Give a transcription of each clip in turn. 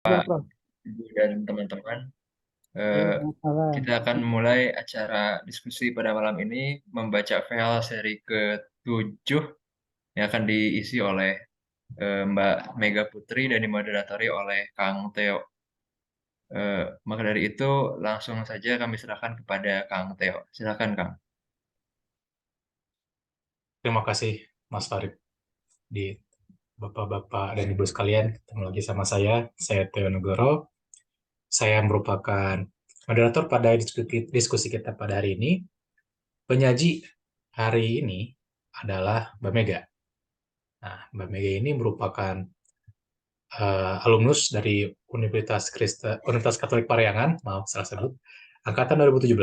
Ya, Pak Prof. Ibu dan teman-teman. Ya, Eh, selamat malam. kita akan mulai acara diskusi pada malam ini membaca file seri ke-7 yang akan diisi oleh Mbak Mega Putri dan dimoderatori oleh Kang Theo. Maka dari itu langsung saja kami silakan kepada Kang Theo. Silakan Kang. Terima kasih, Mas Farid. Di Bapak-Bapak dan Ibu sekalian, ketemu lagi sama saya Theo Negoro. Saya merupakan moderator pada diskusi kita pada hari ini. Penyaji hari ini adalah Mbak Mega. Nah, Mbak Mega ini merupakan alumnus dari Universitas Katolik Parahyangan, maaf salah sebut, angkatan 2017,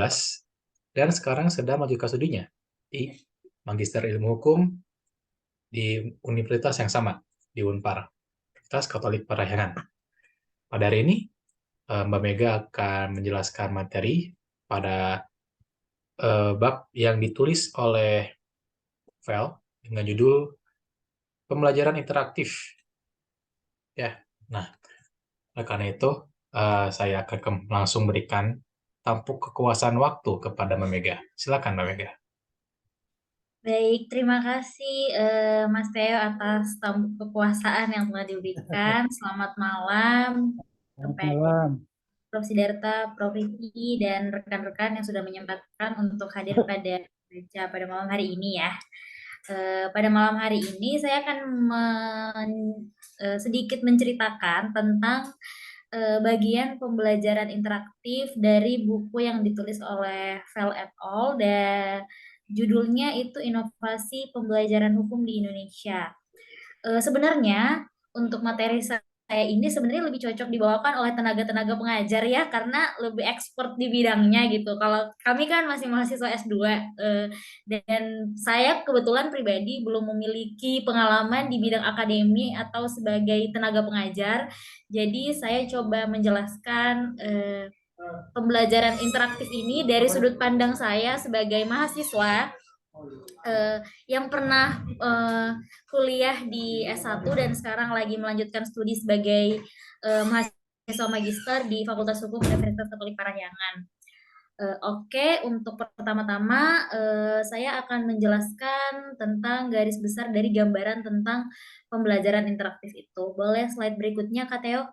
dan sekarang sedang melanjutkan studinya di Magister Ilmu Hukum di universitas yang sama, di Unpar, Universitas Katolik Parahyangan. Pada hari ini, Mbak Mega akan menjelaskan materi pada bab yang ditulis oleh Vel dengan judul pembelajaran interaktif. Ya, nah, oleh karena itu saya akan langsung berikan tampuk kekuasaan waktu kepada Mbak Mega. Silakan Mbak Mega. Baik, terima kasih Mas Theo atas tamu kekuasaan yang telah diberikan. Selamat malam Selamat kepada malam. Prof. Sidarta, Prof. Riki, dan rekan-rekan yang sudah menyempatkan untuk hadir pada malam hari ini ya. Pada malam hari ini saya akan sedikit menceritakan tentang bagian pembelajaran interaktif dari buku yang ditulis oleh Vel et al. Dan judulnya itu Inovasi Pembelajaran Hukum di Indonesia. Sebenarnya untuk materi saya ini sebenarnya lebih cocok dibawakan oleh tenaga-tenaga pengajar ya, karena lebih expert di bidangnya gitu. Kalau kami kan masih mahasiswa S2, dan saya kebetulan pribadi belum memiliki pengalaman di bidang akademi atau sebagai tenaga pengajar. Jadi saya coba menjelaskan pembelajaran interaktif ini dari sudut pandang saya sebagai mahasiswa yang pernah kuliah di S1 dan sekarang lagi melanjutkan studi sebagai mahasiswa magister di Fakultas Hukum Universitas Katolik Parahyangan. Oke, untuk pertama-tama saya akan menjelaskan tentang garis besar dari gambaran tentang pembelajaran interaktif itu. Boleh slide berikutnya, Kak Theo?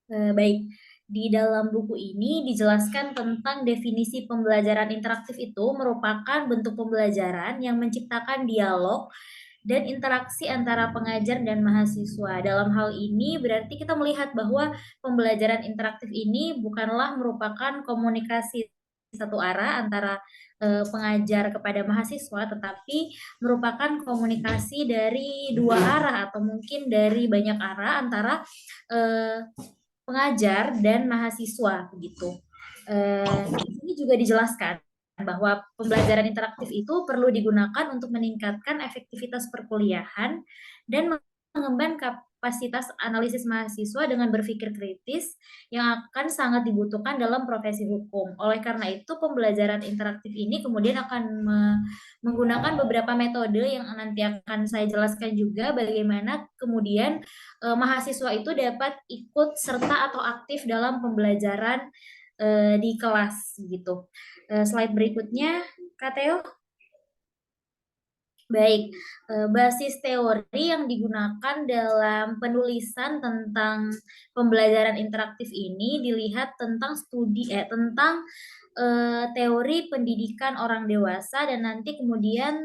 Baik, di dalam buku ini dijelaskan tentang definisi pembelajaran interaktif itu merupakan bentuk pembelajaran yang menciptakan dialog dan interaksi antara pengajar dan mahasiswa. Dalam hal ini berarti kita melihat bahwa pembelajaran interaktif ini bukanlah merupakan komunikasi satu arah antara pengajar kepada mahasiswa, tetapi merupakan komunikasi dari dua arah atau mungkin dari banyak arah antara pengajar dan mahasiswa begitu. Di sini juga dijelaskan bahwa pembelajaran interaktif itu perlu digunakan untuk meningkatkan efektivitas perkuliahan dan mengembangkan kapasitas analisis mahasiswa dengan berpikir kritis yang akan sangat dibutuhkan dalam profesi hukum. Oleh karena itu, pembelajaran interaktif ini kemudian akan menggunakan beberapa metode yang nanti akan saya jelaskan juga bagaimana kemudian mahasiswa itu dapat ikut serta atau aktif dalam pembelajaran di kelas gitu. Slide berikutnya, Kak Theo. Baik, basis teori yang digunakan dalam penulisan tentang pembelajaran interaktif ini dilihat tentang tentang teori pendidikan orang dewasa, dan nanti kemudian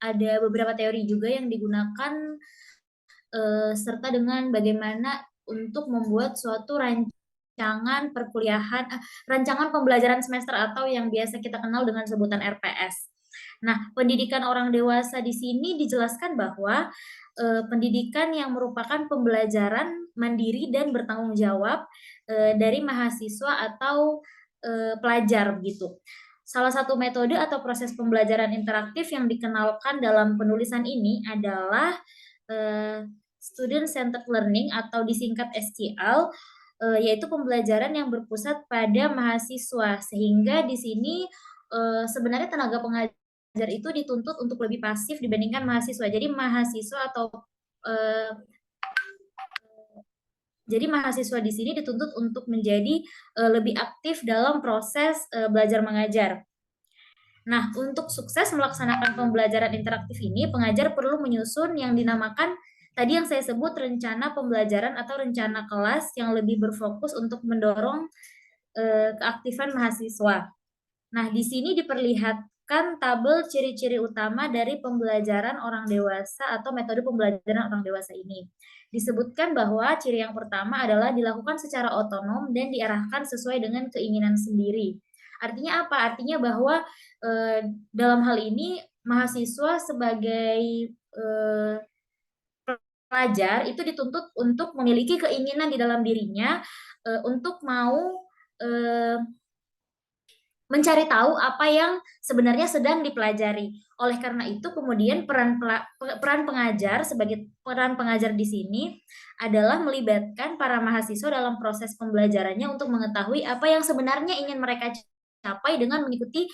ada beberapa teori juga yang digunakan serta dengan bagaimana untuk membuat suatu rancangan perkuliahan, rancangan pembelajaran semester atau yang biasa kita kenal dengan sebutan RPS. Nah, pendidikan orang dewasa di sini dijelaskan bahwa pendidikan yang merupakan pembelajaran mandiri dan bertanggung jawab dari mahasiswa atau pelajar begitu. Salah satu metode atau proses pembelajaran interaktif yang dikenalkan dalam penulisan ini adalah Student Centered Learning atau disingkat SCL, yaitu pembelajaran yang berpusat pada mahasiswa, sehingga di sini sebenarnya tenaga pengajar itu dituntut untuk lebih pasif dibandingkan mahasiswa. Jadi mahasiswa atau Jadi mahasiswa di sini dituntut untuk menjadi lebih aktif dalam proses belajar mengajar. Nah, untuk sukses melaksanakan pembelajaran interaktif ini, pengajar perlu menyusun yang dinamakan tadi yang saya sebut rencana pembelajaran atau rencana kelas yang lebih berfokus untuk mendorong keaktifan mahasiswa. Nah, di sini diperlihatkan tabel ciri-ciri utama dari pembelajaran orang dewasa atau metode pembelajaran orang dewasa ini. Disebutkan bahwa ciri yang pertama adalah dilakukan secara otonom dan diarahkan sesuai dengan keinginan sendiri. Artinya apa? Artinya bahwa dalam hal ini mahasiswa sebagai pelajar itu dituntut untuk memiliki keinginan di dalam dirinya untuk mau mencari tahu apa yang sebenarnya sedang dipelajari. Oleh karena itu, kemudian peran pengajar sebagai peran pengajar di sini adalah melibatkan para mahasiswa dalam proses pembelajarannya untuk mengetahui apa yang sebenarnya ingin mereka capai dengan mengikuti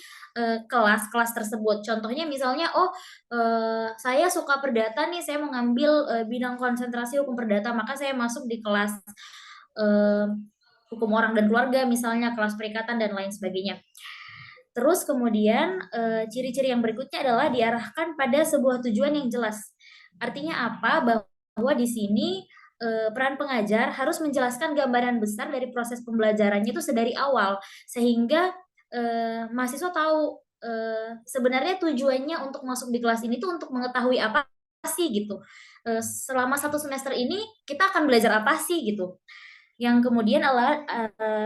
kelas-kelas tersebut. Contohnya misalnya, saya suka perdata nih, saya mengambil bidang konsentrasi hukum perdata, maka saya masuk di kelas hukum orang dan keluarga, misalnya kelas perikatan dan lain sebagainya. Terus kemudian ciri-ciri yang berikutnya adalah diarahkan pada sebuah tujuan yang jelas. Artinya apa? Bahwa di sini peran pengajar harus menjelaskan gambaran besar dari proses pembelajarannya itu sedari awal, sehingga mahasiswa tahu sebenarnya tujuannya untuk masuk di kelas ini tuh untuk mengetahui apa sih gitu. Selama 1 semester ini kita akan belajar apa sih gitu. Yang kemudian adalah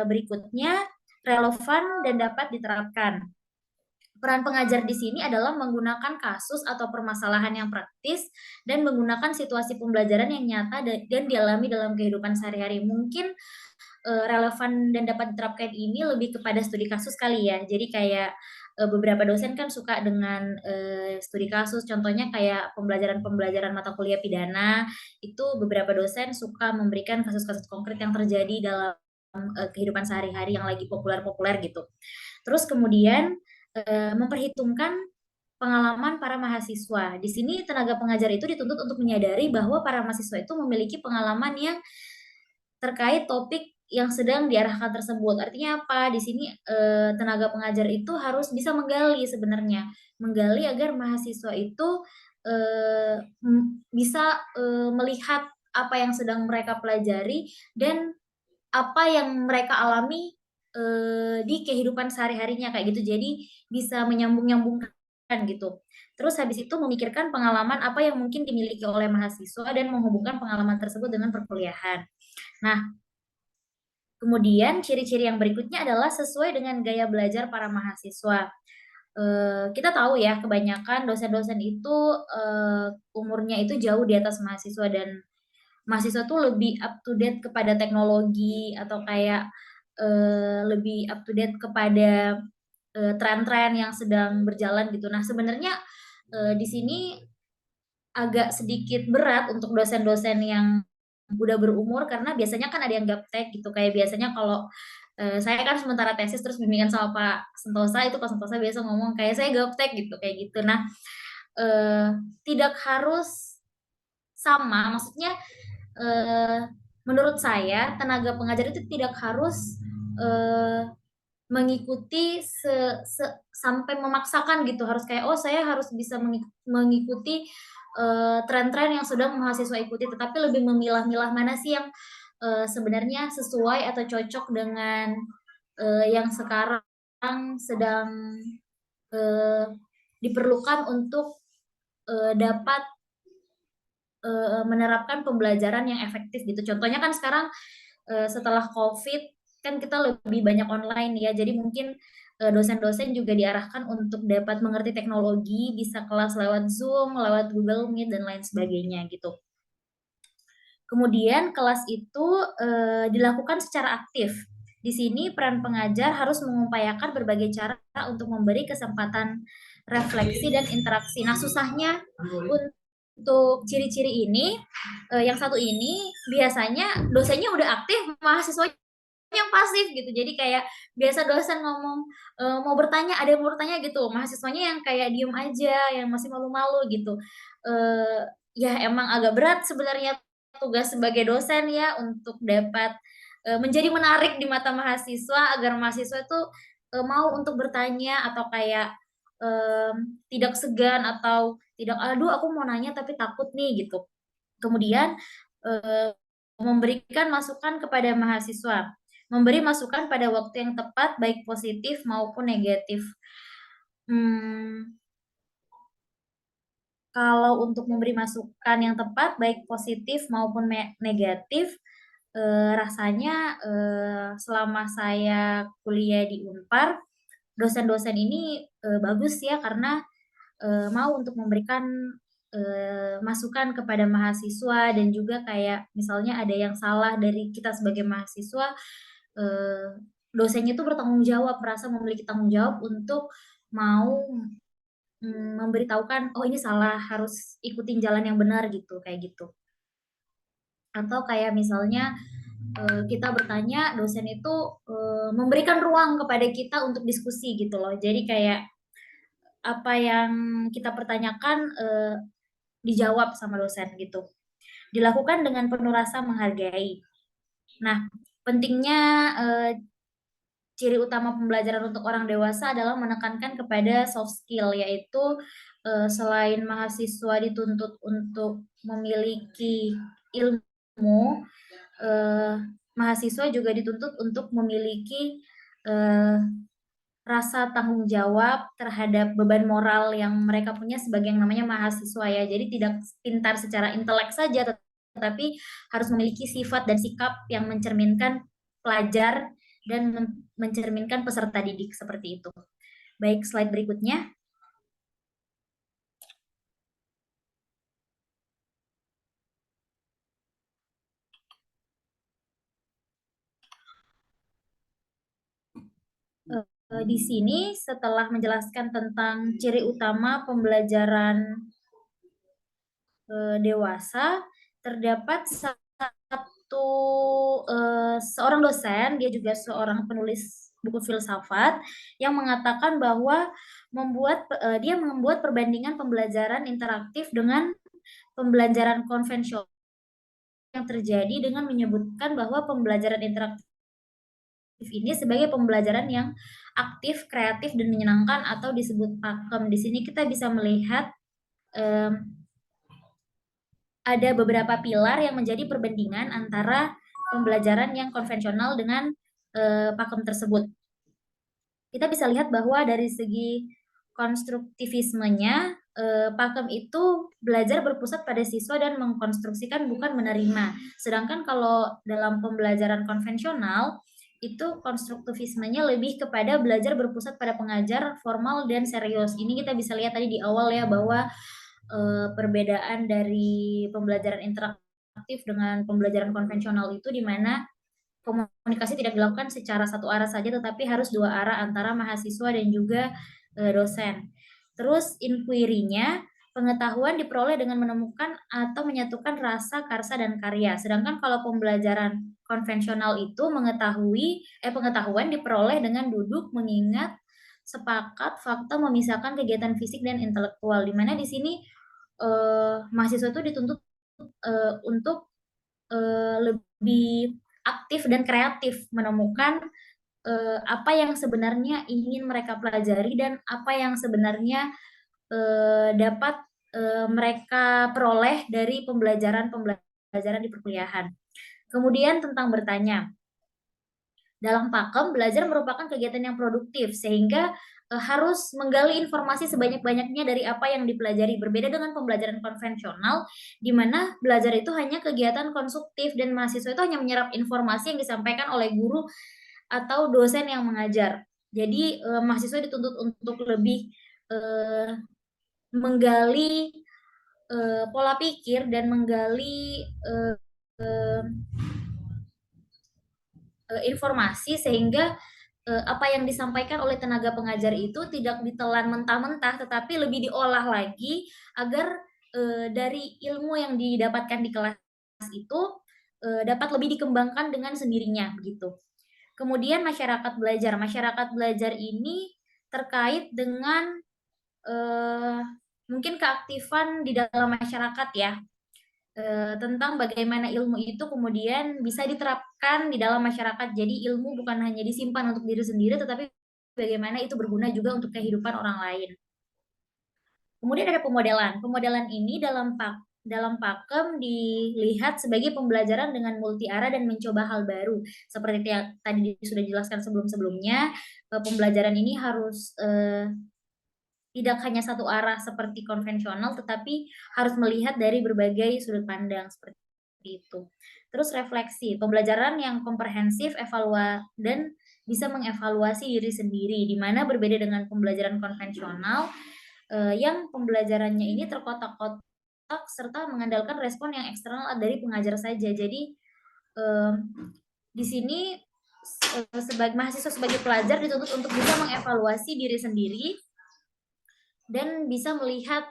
berikutnya relevan dan dapat diterapkan. Peran pengajar di sini adalah menggunakan kasus atau permasalahan yang praktis dan menggunakan situasi pembelajaran yang nyata dan dialami dalam kehidupan sehari-hari. Mungkin relevan dan dapat diterapkan ini lebih kepada studi kasus kali ya. Jadi kayak beberapa dosen kan suka dengan studi kasus, contohnya kayak pembelajaran mata kuliah pidana, itu beberapa dosen suka memberikan kasus-kasus konkret yang terjadi dalam kehidupan sehari-hari yang lagi populer-populer gitu. Terus kemudian memperhitungkan pengalaman para mahasiswa. Di sini tenaga pengajar itu dituntut untuk menyadari bahwa para mahasiswa itu memiliki pengalaman yang terkait topik yang sedang diarahkan tersebut. Artinya apa? Di sini tenaga pengajar itu harus bisa menggali sebenarnya, menggali agar mahasiswa itu bisa melihat apa yang sedang mereka pelajari dan apa yang mereka alami di kehidupan sehari-harinya kayak gitu. Jadi bisa menyambung-nyambungkan gitu. Terus habis itu memikirkan pengalaman apa yang mungkin dimiliki oleh mahasiswa dan menghubungkan pengalaman tersebut dengan perkuliahan. Nah, kemudian ciri-ciri yang berikutnya adalah sesuai dengan gaya belajar para mahasiswa. Kita tahu ya kebanyakan dosen-dosen itu umurnya itu jauh di atas mahasiswa dan mahasiswa tuh lebih up to date kepada teknologi atau kayak lebih up to date kepada tren-tren yang sedang berjalan gitu. Nah, sebenarnya di sini agak sedikit berat untuk dosen-dosen yang udah berumur karena biasanya kan ada yang gaptek gitu. Kayak biasanya kalau saya kan sementara tesis terus bimbingan sama Pak Sentosa, itu Pak Sentosa biasa ngomong kayak saya gaptek gitu kayak gitu. Nah, tidak harus sama, maksudnya menurut saya tenaga pengajar itu tidak harus mengikuti sampai memaksakan gitu, harus kayak oh saya harus bisa mengikuti tren-tren yang sedang mahasiswa ikuti, tetapi lebih memilah-milah mana sih yang sebenarnya sesuai atau cocok dengan yang sekarang sedang diperlukan untuk dapat menerapkan pembelajaran yang efektif gitu. Contohnya kan sekarang setelah COVID kan kita lebih banyak online ya, jadi mungkin dosen-dosen juga diarahkan untuk dapat mengerti teknologi, bisa kelas lewat Zoom, lewat Google Meet dan lain sebagainya gitu. Kemudian kelas itu dilakukan secara aktif. Di sini peran pengajar harus mengupayakan berbagai cara untuk memberi kesempatan refleksi dan interaksi. Nah, susahnya untuk ciri-ciri ini, yang satu ini biasanya dosennya udah aktif, mahasiswanya yang pasif gitu. Jadi kayak biasa dosen ngomong mau bertanya, ada yang mau bertanya gitu, mahasiswanya yang kayak diem aja, yang masih malu-malu gitu. Ya emang agak berat sebenarnya tugas sebagai dosen ya untuk dapat menjadi menarik di mata mahasiswa agar mahasiswa itu mau untuk bertanya atau kayak tidak segan atau tidak aduh aku mau nanya tapi takut nih gitu. Kemudian memberikan masukan kepada mahasiswa, memberi masukan pada waktu yang tepat baik positif maupun negatif. Kalau untuk memberi masukan yang tepat baik positif maupun negatif, rasanya selama saya kuliah di Unpar, dosen-dosen ini bagus ya karena mau untuk memberikan masukan kepada mahasiswa dan juga kayak misalnya ada yang salah dari kita sebagai mahasiswa, dosennya itu bertanggung jawab, merasa memiliki tanggung jawab untuk mau memberitahukan, oh ini salah, harus ikutin jalan yang benar gitu, kayak gitu. Atau kayak misalnya kita bertanya, dosen itu memberikan ruang kepada kita untuk diskusi gitu loh. Jadi kayak apa yang kita pertanyakan dijawab sama dosen gitu. Dilakukan dengan penuh rasa menghargai. Nah, pentingnya ciri utama pembelajaran untuk orang dewasa adalah menekankan kepada soft skill, yaitu selain mahasiswa dituntut untuk memiliki ilmu, mahasiswa juga dituntut untuk memiliki rasa tanggung jawab terhadap beban moral yang mereka punya sebagai yang namanya mahasiswa ya. Jadi tidak pintar secara intelek saja, tetapi harus memiliki sifat dan sikap yang mencerminkan pelajar dan mencerminkan peserta didik seperti itu. Baik, slide berikutnya. Di sini setelah menjelaskan tentang ciri utama pembelajaran dewasa, terdapat satu seorang dosen, dia juga seorang penulis buku filsafat yang mengatakan bahwa dia membuat perbandingan pembelajaran interaktif dengan pembelajaran konvensional yang terjadi dengan menyebutkan bahwa pembelajaran interaktif ini sebagai pembelajaran yang aktif, kreatif, dan menyenangkan atau disebut pakem. Di sini kita bisa melihat ada beberapa pilar yang menjadi perbandingan antara pembelajaran yang konvensional dengan pakem tersebut. Kita bisa lihat bahwa dari segi konstruktivismenya, pakem itu belajar berpusat pada siswa dan mengkonstruksikan bukan menerima. Sedangkan kalau dalam pembelajaran konvensional, itu konstruktivismenya lebih kepada belajar berpusat pada pengajar formal dan serius. Ini kita bisa lihat tadi di awal ya bahwa perbedaan dari pembelajaran interaktif dengan pembelajaran konvensional itu di mana komunikasi tidak dilakukan secara satu arah saja, tetapi harus dua arah antara mahasiswa dan juga dosen. Terus inquiry-nya, pengetahuan diperoleh dengan menemukan atau menyatukan rasa, karsa, dan karya. Sedangkan kalau pembelajaran konvensional itu pengetahuan diperoleh dengan duduk, mengingat, sepakat, fakta, memisahkan kegiatan fisik dan intelektual. Di mana di sini mahasiswa itu dituntut untuk lebih aktif dan kreatif menemukan apa yang sebenarnya ingin mereka pelajari dan apa yang sebenarnya dapat mereka peroleh dari pembelajaran di perkuliahan. Kemudian tentang bertanya. Dalam pakem, belajar merupakan kegiatan yang produktif sehingga harus menggali informasi sebanyak-banyaknya dari apa yang dipelajari. Berbeda dengan pembelajaran konvensional, di mana belajar itu hanya kegiatan konsumtif dan mahasiswa itu hanya menyerap informasi yang disampaikan oleh guru atau dosen yang mengajar. Jadi mahasiswa dituntut untuk lebih menggali pola pikir dan menggali informasi sehingga apa yang disampaikan oleh tenaga pengajar itu tidak ditelan mentah-mentah, tetapi lebih diolah lagi agar dari ilmu yang didapatkan di kelas itu dapat lebih dikembangkan dengan sendirinya begitu. Kemudian masyarakat belajar. Masyarakat belajar ini terkait dengan mungkin keaktifan di dalam masyarakat ya. tentang bagaimana ilmu itu kemudian bisa diterapkan di dalam masyarakat. Jadi ilmu bukan hanya disimpan untuk diri sendiri, tetapi bagaimana itu berguna juga untuk kehidupan orang lain. Kemudian ada pemodelan. Pemodelan ini dalam pakem dilihat sebagai pembelajaran dengan multi arah dan mencoba hal baru. Seperti yang tadi sudah dijelaskan sebelum-sebelumnya, pembelajaran ini harus tidak hanya satu arah seperti konvensional, tetapi harus melihat dari berbagai sudut pandang seperti itu. Terus refleksi, pembelajaran yang komprehensif, dan bisa mengevaluasi diri sendiri, di mana berbeda dengan pembelajaran konvensional yang pembelajarannya ini terkotak-kotak serta mengandalkan respon yang eksternal dari pengajar saja. Jadi di sini sebagai mahasiswa, sebagai pelajar dituntut untuk bisa mengevaluasi diri sendiri dan bisa melihat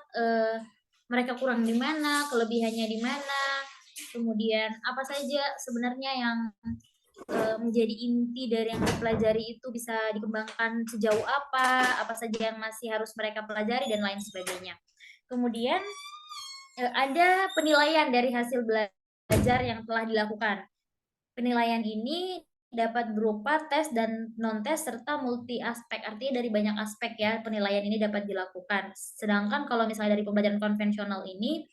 mereka kurang di mana, kelebihannya di mana, kemudian apa saja sebenarnya yang menjadi inti dari yang dipelajari itu bisa dikembangkan sejauh apa saja yang masih harus mereka pelajari dan lain sebagainya. Kemudian ada penilaian dari hasil belajar yang telah dilakukan. Penilaian ini dapat berupa tes dan non-tes serta multi aspek, artinya dari banyak aspek ya penilaian ini dapat dilakukan. Sedangkan kalau misalnya dari pembelajaran konvensional ini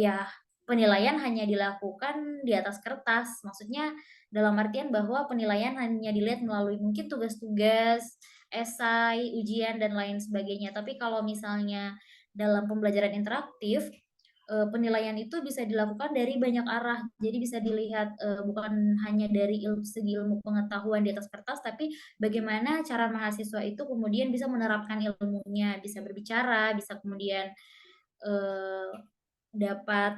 ya penilaian hanya dilakukan di atas kertas, maksudnya dalam artian bahwa penilaian hanya dilihat melalui mungkin tugas-tugas, esai, ujian dan lain sebagainya. Tapi kalau misalnya dalam pembelajaran interaktif penilaian itu bisa dilakukan dari banyak arah. Jadi bisa dilihat bukan hanya dari segi ilmu pengetahuan di atas kertas, tapi bagaimana cara mahasiswa itu kemudian bisa menerapkan ilmunya, bisa berbicara, bisa kemudian dapat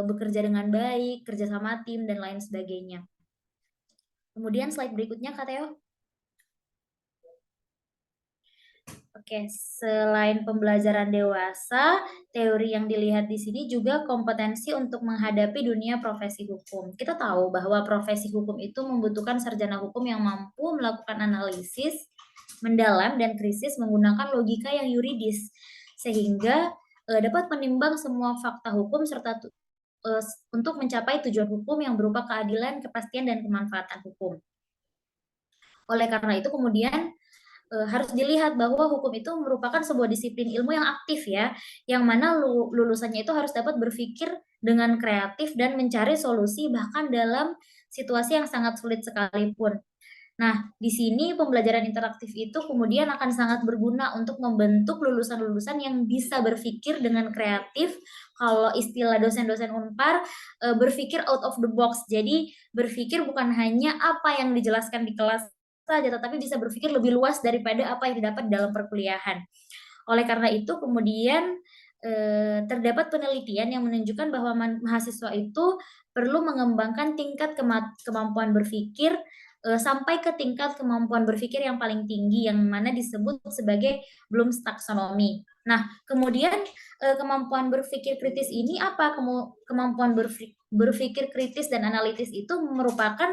bekerja dengan baik, kerja sama tim dan lain sebagainya. Kemudian slide berikutnya, Kak Teo. Oke, selain pembelajaran dewasa, teori yang dilihat di sini juga kompetensi untuk menghadapi dunia profesi hukum. Kita tahu bahwa profesi hukum itu membutuhkan sarjana hukum yang mampu melakukan analisis mendalam dan kritis menggunakan logika yang yuridis, sehingga dapat menimbang semua fakta hukum serta untuk mencapai tujuan hukum yang berupa keadilan, kepastian, dan kemanfaatan hukum. Oleh karena itu kemudian harus dilihat bahwa hukum itu merupakan sebuah disiplin ilmu yang aktif ya, yang mana lulusannya itu harus dapat berpikir dengan kreatif dan mencari solusi bahkan dalam situasi yang sangat sulit sekalipun. Nah, di sini pembelajaran interaktif itu kemudian akan sangat berguna untuk membentuk lulusan-lulusan yang bisa berpikir dengan kreatif. Kalau istilah dosen-dosen Unpar, berpikir out of the box. Jadi, berpikir bukan hanya apa yang dijelaskan di kelas saja, tetapi bisa berpikir lebih luas daripada apa yang didapat dalam perkuliahan. Oleh karena itu, kemudian terdapat penelitian yang menunjukkan bahwa mahasiswa itu perlu mengembangkan tingkat kemampuan berpikir sampai ke tingkat kemampuan berpikir yang paling tinggi, yang mana disebut sebagai Bloom's Taxonomy. Nah, kemudian kemampuan berpikir kritis ini apa? Kemampuan berpikir kritis dan analitis itu merupakan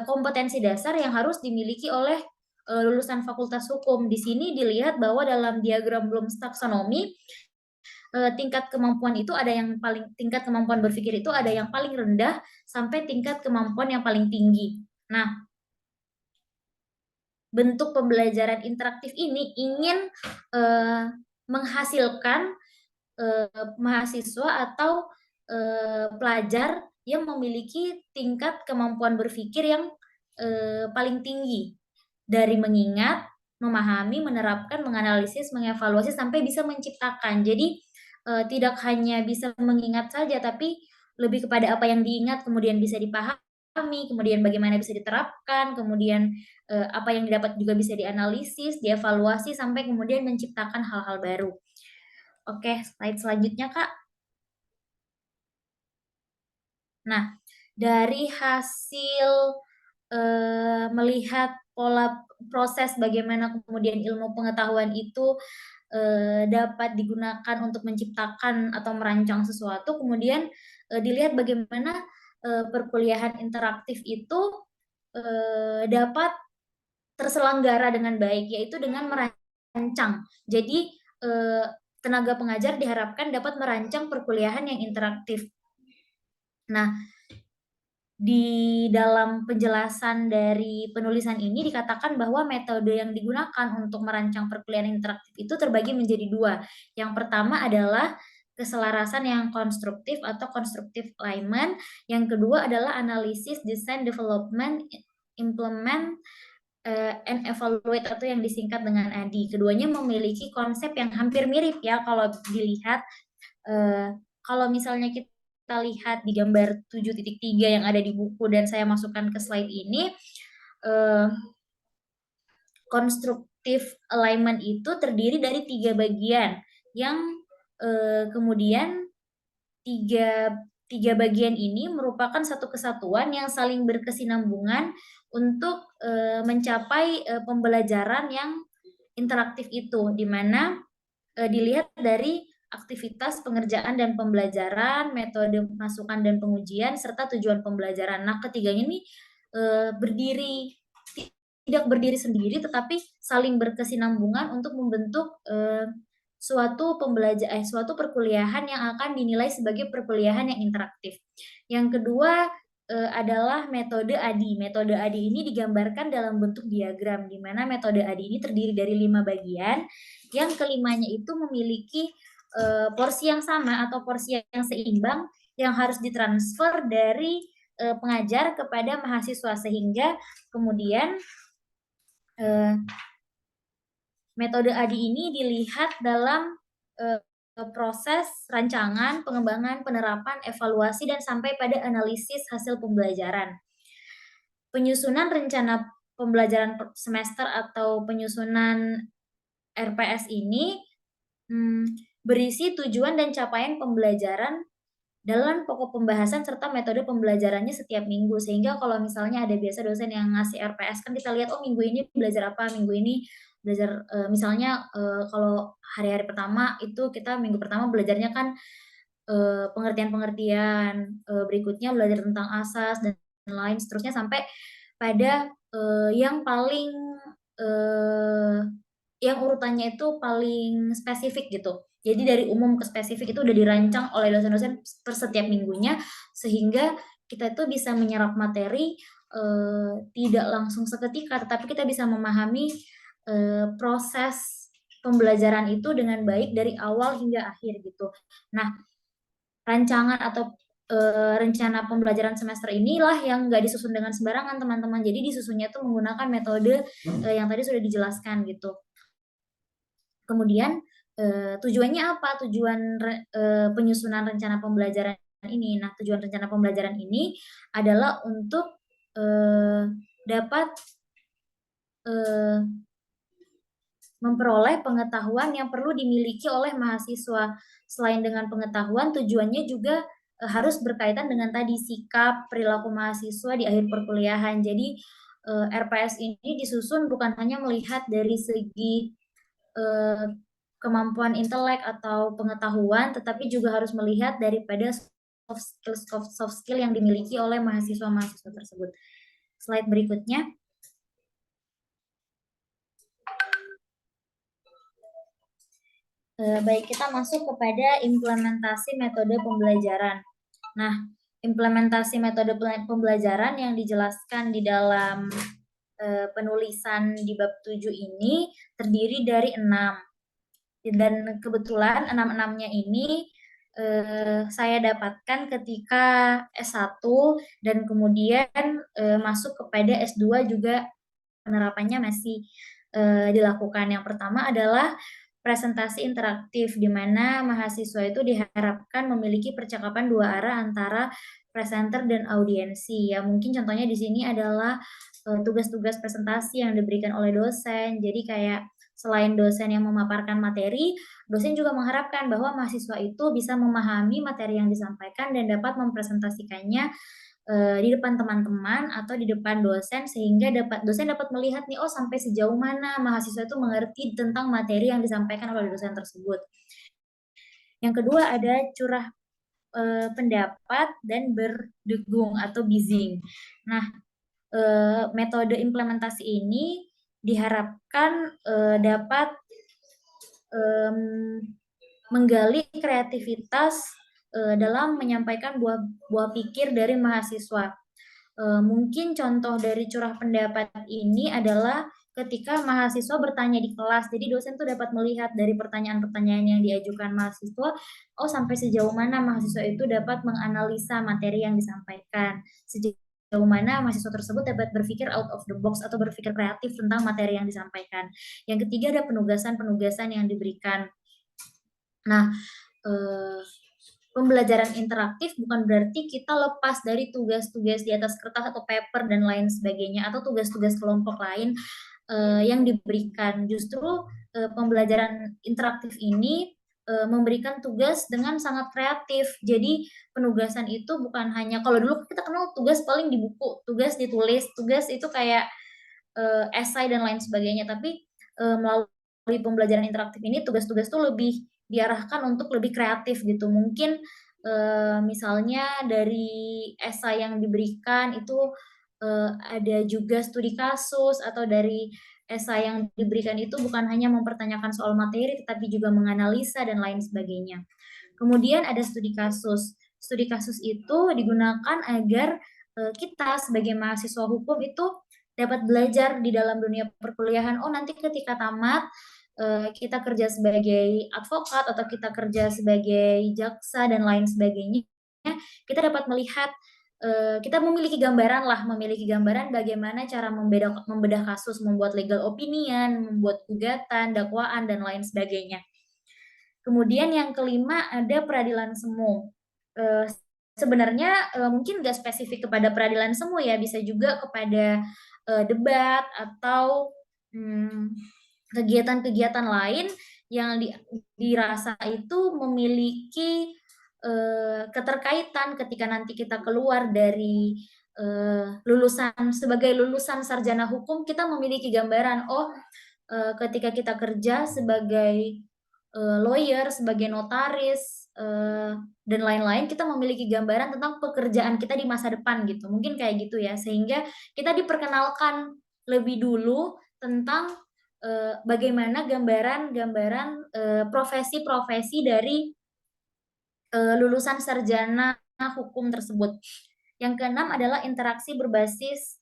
kompetensi dasar yang harus dimiliki oleh lulusan Fakultas Hukum. Di sini dilihat bahwa dalam diagram Bloom's Taxonomy tingkat kemampuan itu ada yang tingkat kemampuan berpikir itu ada yang paling rendah sampai tingkat kemampuan yang paling tinggi. Nah, bentuk pembelajaran interaktif ini ingin menghasilkan mahasiswa atau pelajar yang memiliki tingkat kemampuan berpikir yang paling tinggi, dari mengingat, memahami, menerapkan, menganalisis, mengevaluasi sampai bisa menciptakan. Jadi tidak hanya bisa mengingat saja, tapi lebih kepada apa yang diingat kemudian bisa dipahami, kemudian bagaimana bisa diterapkan, kemudian apa yang didapat juga bisa dianalisis, dievaluasi sampai kemudian menciptakan hal-hal baru. Oke, slide selanjutnya, Kak. Nah, dari hasil melihat pola proses bagaimana kemudian ilmu pengetahuan itu dapat digunakan untuk menciptakan atau merancang sesuatu, kemudian dilihat bagaimana perkuliahan interaktif itu dapat terselenggara dengan baik, yaitu dengan merancang. Jadi tenaga pengajar diharapkan dapat merancang perkuliahan yang interaktif. Nah, di dalam penjelasan dari penulisan ini dikatakan bahwa metode yang digunakan untuk merancang perkuliahan interaktif itu terbagi menjadi dua. Yang pertama adalah keselarasan yang konstruktif atau constructive alignment. Yang kedua adalah analisis, design, development, implement, and evaluate atau yang disingkat dengan ADI. Keduanya memiliki konsep yang hampir mirip ya kalau dilihat. Kalau misalnya kita lihat di gambar 7.3 yang ada di buku dan saya masukkan ke slide ini, constructive alignment itu terdiri dari 3 bagian yang kemudian tiga bagian ini merupakan satu kesatuan yang saling berkesinambungan untuk mencapai pembelajaran yang interaktif itu, di mana dilihat dari aktivitas pengerjaan dan pembelajaran, metode masukan dan pengujian, serta tujuan pembelajaran. Nah, ketiganya ini tidak berdiri sendiri, tetapi saling berkesinambungan untuk membentuk suatu perkuliahan yang akan dinilai sebagai perkuliahan yang interaktif. Yang kedua adalah metode ADI. Metode ADI ini digambarkan dalam bentuk diagram, di mana metode ADI ini terdiri dari 5 bagian. Yang kelimanya itu memiliki porsi yang sama atau porsi yang seimbang yang harus ditransfer dari pengajar kepada mahasiswa, sehingga kemudian metode ADI ini dilihat dalam proses rancangan, pengembangan, penerapan, evaluasi, dan sampai pada analisis hasil pembelajaran. Penyusunan rencana pembelajaran semester atau penyusunan RPS ini berisi tujuan dan capaian pembelajaran dalam pokok pembahasan serta metode pembelajarannya setiap minggu. Sehingga kalau misalnya ada biasa dosen yang ngasih RPS, kan kita lihat, oh minggu ini belajar apa, minggu ini belajar misalnya kalau hari-hari pertama itu kita minggu pertama belajarnya kan pengertian-pengertian, berikutnya belajar tentang asas dan lain seterusnya sampai pada yang paling yang urutannya itu paling spesifik gitu. Jadi dari umum ke spesifik itu udah dirancang oleh dosen-dosen per setiap minggunya, sehingga kita itu bisa menyerap materi tidak langsung seketika, tetapi kita bisa memahami proses pembelajaran itu dengan baik dari awal hingga akhir gitu. Nah, rancangan atau rencana pembelajaran semester inilah yang nggak disusun dengan sembarangan teman-teman. Jadi disusunnya itu menggunakan metode yang tadi sudah dijelaskan gitu. Kemudian tujuannya apa? Tujuan penyusunan rencana pembelajaran ini. Nah, tujuan rencana pembelajaran ini adalah untuk dapat memperoleh pengetahuan yang perlu dimiliki oleh mahasiswa. Selain dengan pengetahuan, tujuannya juga harus berkaitan dengan tadi sikap, perilaku mahasiswa di akhir perkuliahan. Jadi RPS ini disusun bukan hanya melihat dari segi kemampuan intelek atau pengetahuan, tetapi juga harus melihat daripada soft skill yang dimiliki oleh mahasiswa-mahasiswa tersebut. Slide berikutnya. Baik, kita masuk kepada implementasi metode pembelajaran. Nah, implementasi metode pembelajaran yang dijelaskan di dalam penulisan di bab 7 ini terdiri dari 6. Dan kebetulan 6-6-nya ini saya dapatkan ketika S1 dan kemudian masuk kepada S2 juga penerapannya masih dilakukan. Yang pertama adalah presentasi interaktif, di mana mahasiswa itu diharapkan memiliki percakapan dua arah antara presenter dan audiensi. Ya, mungkin contohnya di sini adalah tugas-tugas presentasi yang diberikan oleh dosen. Jadi kayak selain dosen yang memaparkan materi, dosen juga mengharapkan bahwa mahasiswa itu bisa memahami materi yang disampaikan dan dapat mempresentasikannya di depan teman-teman atau di depan dosen, sehingga dosen dapat melihat nih, oh sampai sejauh mana mahasiswa itu mengerti tentang materi yang disampaikan oleh dosen tersebut. Yang kedua ada curah pendapat dan berdegung atau bizing. Nah, metode implementasi ini diharapkan dapat menggali kreativitas dalam menyampaikan buah pikir dari mahasiswa. Mungkin contoh dari curah pendapat ini adalah ketika mahasiswa bertanya di kelas. Jadi dosen tuh dapat melihat dari pertanyaan-pertanyaan yang diajukan mahasiswa, oh sampai sejauh mana mahasiswa itu dapat menganalisa materi yang disampaikan. Sejauh mana mahasiswa tersebut dapat berpikir out of the box atau berpikir kreatif tentang materi yang disampaikan. Yang ketiga ada penugasan-penugasan yang diberikan. Nah, pembelajaran interaktif bukan berarti kita lepas dari tugas-tugas di atas kertas atau paper dan lain sebagainya, atau tugas-tugas kelompok lain yang diberikan. Justru pembelajaran interaktif ini memberikan tugas dengan sangat kreatif. Jadi penugasan itu bukan hanya, kalau dulu kita kenal tugas paling di buku, tugas ditulis, tugas itu kayak esai dan lain sebagainya. Tapi melalui pembelajaran interaktif ini tugas-tugas tuh lebih diarahkan untuk lebih kreatif gitu. Mungkin misalnya dari esai yang diberikan itu ada juga studi kasus, atau dari esai yang diberikan itu bukan hanya mempertanyakan soal materi tetapi juga menganalisa dan lain sebagainya. Kemudian ada studi kasus. Studi kasus itu digunakan agar kita sebagai mahasiswa hukum itu dapat belajar di dalam dunia perkuliahan. Oh, nanti ketika tamat kita kerja sebagai advokat atau kita kerja sebagai jaksa dan lain sebagainya, kita dapat melihat, kita memiliki gambaran bagaimana cara membedah kasus, membuat legal opinion, membuat gugatan, dakwaan, dan lain sebagainya. Kemudian yang kelima ada peradilan semu. Sebenarnya mungkin nggak spesifik kepada peradilan semu ya, bisa juga kepada debat atau kegiatan-kegiatan lain yang dirasa itu memiliki keterkaitan ketika nanti kita keluar dari sebagai lulusan sarjana hukum. Kita memiliki gambaran, ketika kita kerja sebagai lawyer, sebagai notaris, dan lain-lain, kita memiliki gambaran tentang pekerjaan kita di masa depan gitu. Mungkin kayak gitu ya, sehingga kita diperkenalkan lebih dulu tentang bagaimana gambaran profesi-profesi dari lulusan sarjana hukum tersebut. Yang keenam adalah interaksi berbasis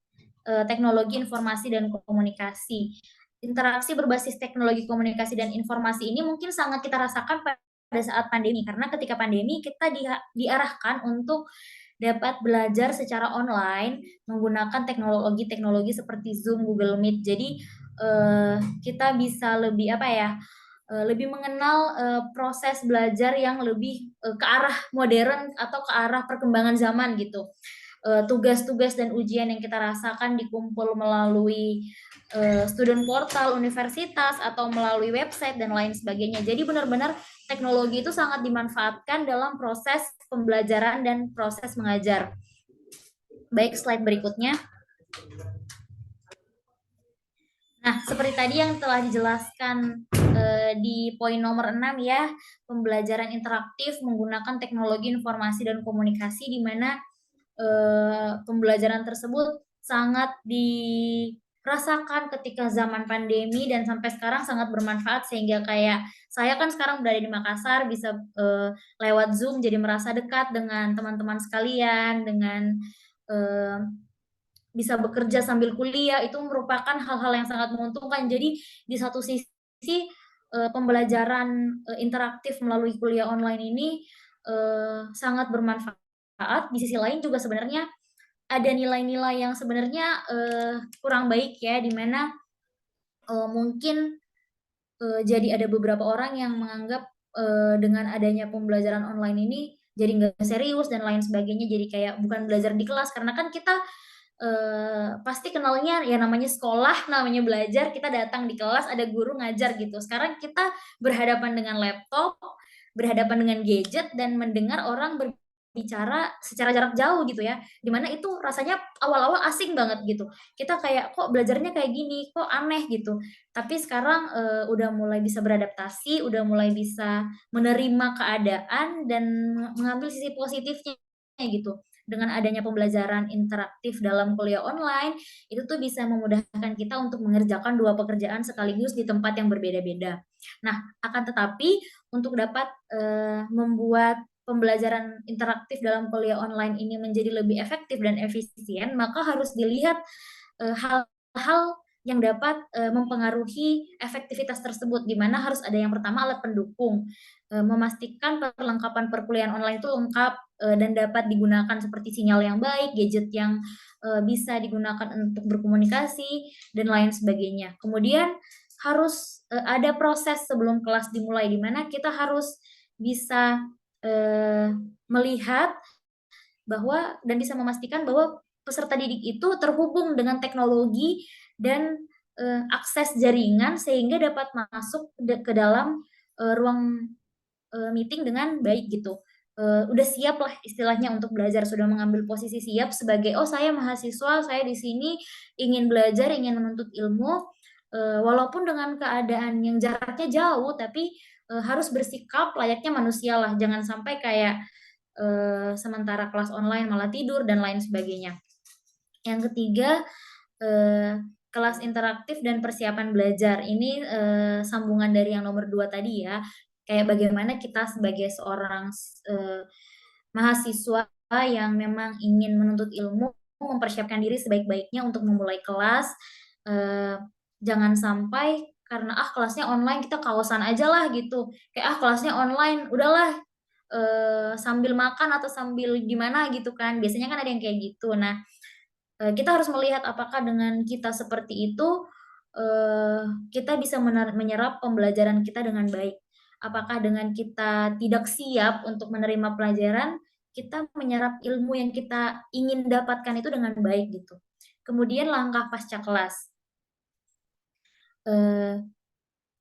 teknologi informasi dan komunikasi. Interaksi berbasis teknologi komunikasi dan informasi ini mungkin sangat kita rasakan pada saat pandemi, karena ketika pandemi kita diarahkan untuk dapat belajar secara online menggunakan teknologi-teknologi seperti Zoom, Google Meet. Jadi kita bisa lebih lebih mengenal proses belajar yang lebih ke arah modern atau ke arah perkembangan zaman gitu. Tugas-tugas dan ujian yang kita rasakan dikumpul melalui student portal universitas atau melalui website dan lain sebagainya. Jadi benar-benar teknologi itu sangat dimanfaatkan dalam proses pembelajaran dan proses mengajar. Baik, slide berikutnya. Nah, seperti tadi yang telah dijelaskan di poin nomor 6 ya, pembelajaran interaktif menggunakan teknologi informasi dan komunikasi, di mana pembelajaran tersebut sangat dirasakan ketika zaman pandemi dan sampai sekarang sangat bermanfaat, sehingga kayak saya kan sekarang berada di Makassar, bisa lewat Zoom jadi merasa dekat dengan teman-teman sekalian, dengan bisa bekerja sambil kuliah. Itu merupakan hal-hal yang sangat menguntungkan. Jadi di satu sisi pembelajaran interaktif melalui kuliah online ini sangat bermanfaat. Di sisi lain juga sebenarnya ada nilai-nilai yang sebenarnya kurang baik ya, di mana mungkin jadi ada beberapa orang yang menganggap dengan adanya pembelajaran online ini jadi nggak serius dan lain sebagainya, jadi kayak bukan belajar di kelas. Karena kan kita pasti kenalnya ya namanya sekolah, namanya belajar, kita datang di kelas ada guru ngajar gitu. Sekarang kita berhadapan dengan laptop, berhadapan dengan gadget, dan mendengar orang berbicara secara jarak jauh gitu ya, dimana itu rasanya awal-awal asing banget gitu. Kita kayak kok belajarnya kayak gini, kok aneh gitu. Tapi sekarang udah mulai bisa beradaptasi, udah mulai bisa menerima keadaan dan mengambil sisi positifnya gitu. dengan adanya pembelajaran interaktif dalam kuliah online, itu tuh bisa memudahkan kita untuk mengerjakan 2 pekerjaan sekaligus di tempat yang berbeda-beda. Nah, akan tetapi untuk dapat, membuat pembelajaran interaktif dalam kuliah online ini menjadi lebih efektif dan efisien, maka harus dilihat, hal-hal yang dapat, mempengaruhi efektivitas tersebut, di mana harus ada yang pertama alat pendukung, memastikan perlengkapan perkuliahan online itu lengkap, dan dapat digunakan seperti sinyal yang baik, gadget yang, bisa digunakan untuk berkomunikasi, dan lain sebagainya. Kemudian harus, ada proses sebelum kelas dimulai, di mana kita harus bisa, melihat bahwa dan bisa memastikan bahwa peserta didik itu terhubung dengan teknologi dan, akses jaringan sehingga dapat masuk ke dalam, ruang, meeting dengan baik gitu. Udah siap lah istilahnya untuk belajar, sudah mengambil posisi siap sebagai, "Oh saya mahasiswa, saya di sini ingin belajar, ingin menuntut ilmu," walaupun dengan keadaan yang jaraknya jauh, tapi, harus bersikap layaknya manusia lah, jangan sampai kayak, sementara kelas online malah tidur dan lain sebagainya. Yang ketiga, kelas interaktif dan persiapan belajar. Ini, sambungan dari yang nomor 2 tadi ya, kayak bagaimana kita sebagai seorang mahasiswa yang memang ingin menuntut ilmu, mempersiapkan diri sebaik-baiknya untuk memulai kelas, eee, jangan sampai karena, "Ah, kelasnya online, kita kaosan aja lah," gitu. Kayak, "Ah, kelasnya online, udahlah sambil makan atau sambil gimana gitu kan, biasanya kan ada yang kayak gitu. Nah, kita harus melihat apakah dengan kita seperti itu, kita bisa menyerap pembelajaran kita dengan baik. Apakah dengan kita tidak siap untuk menerima pelajaran, kita menyerap ilmu yang kita ingin dapatkan itu dengan baik gitu. Kemudian langkah pasca kelas. Eee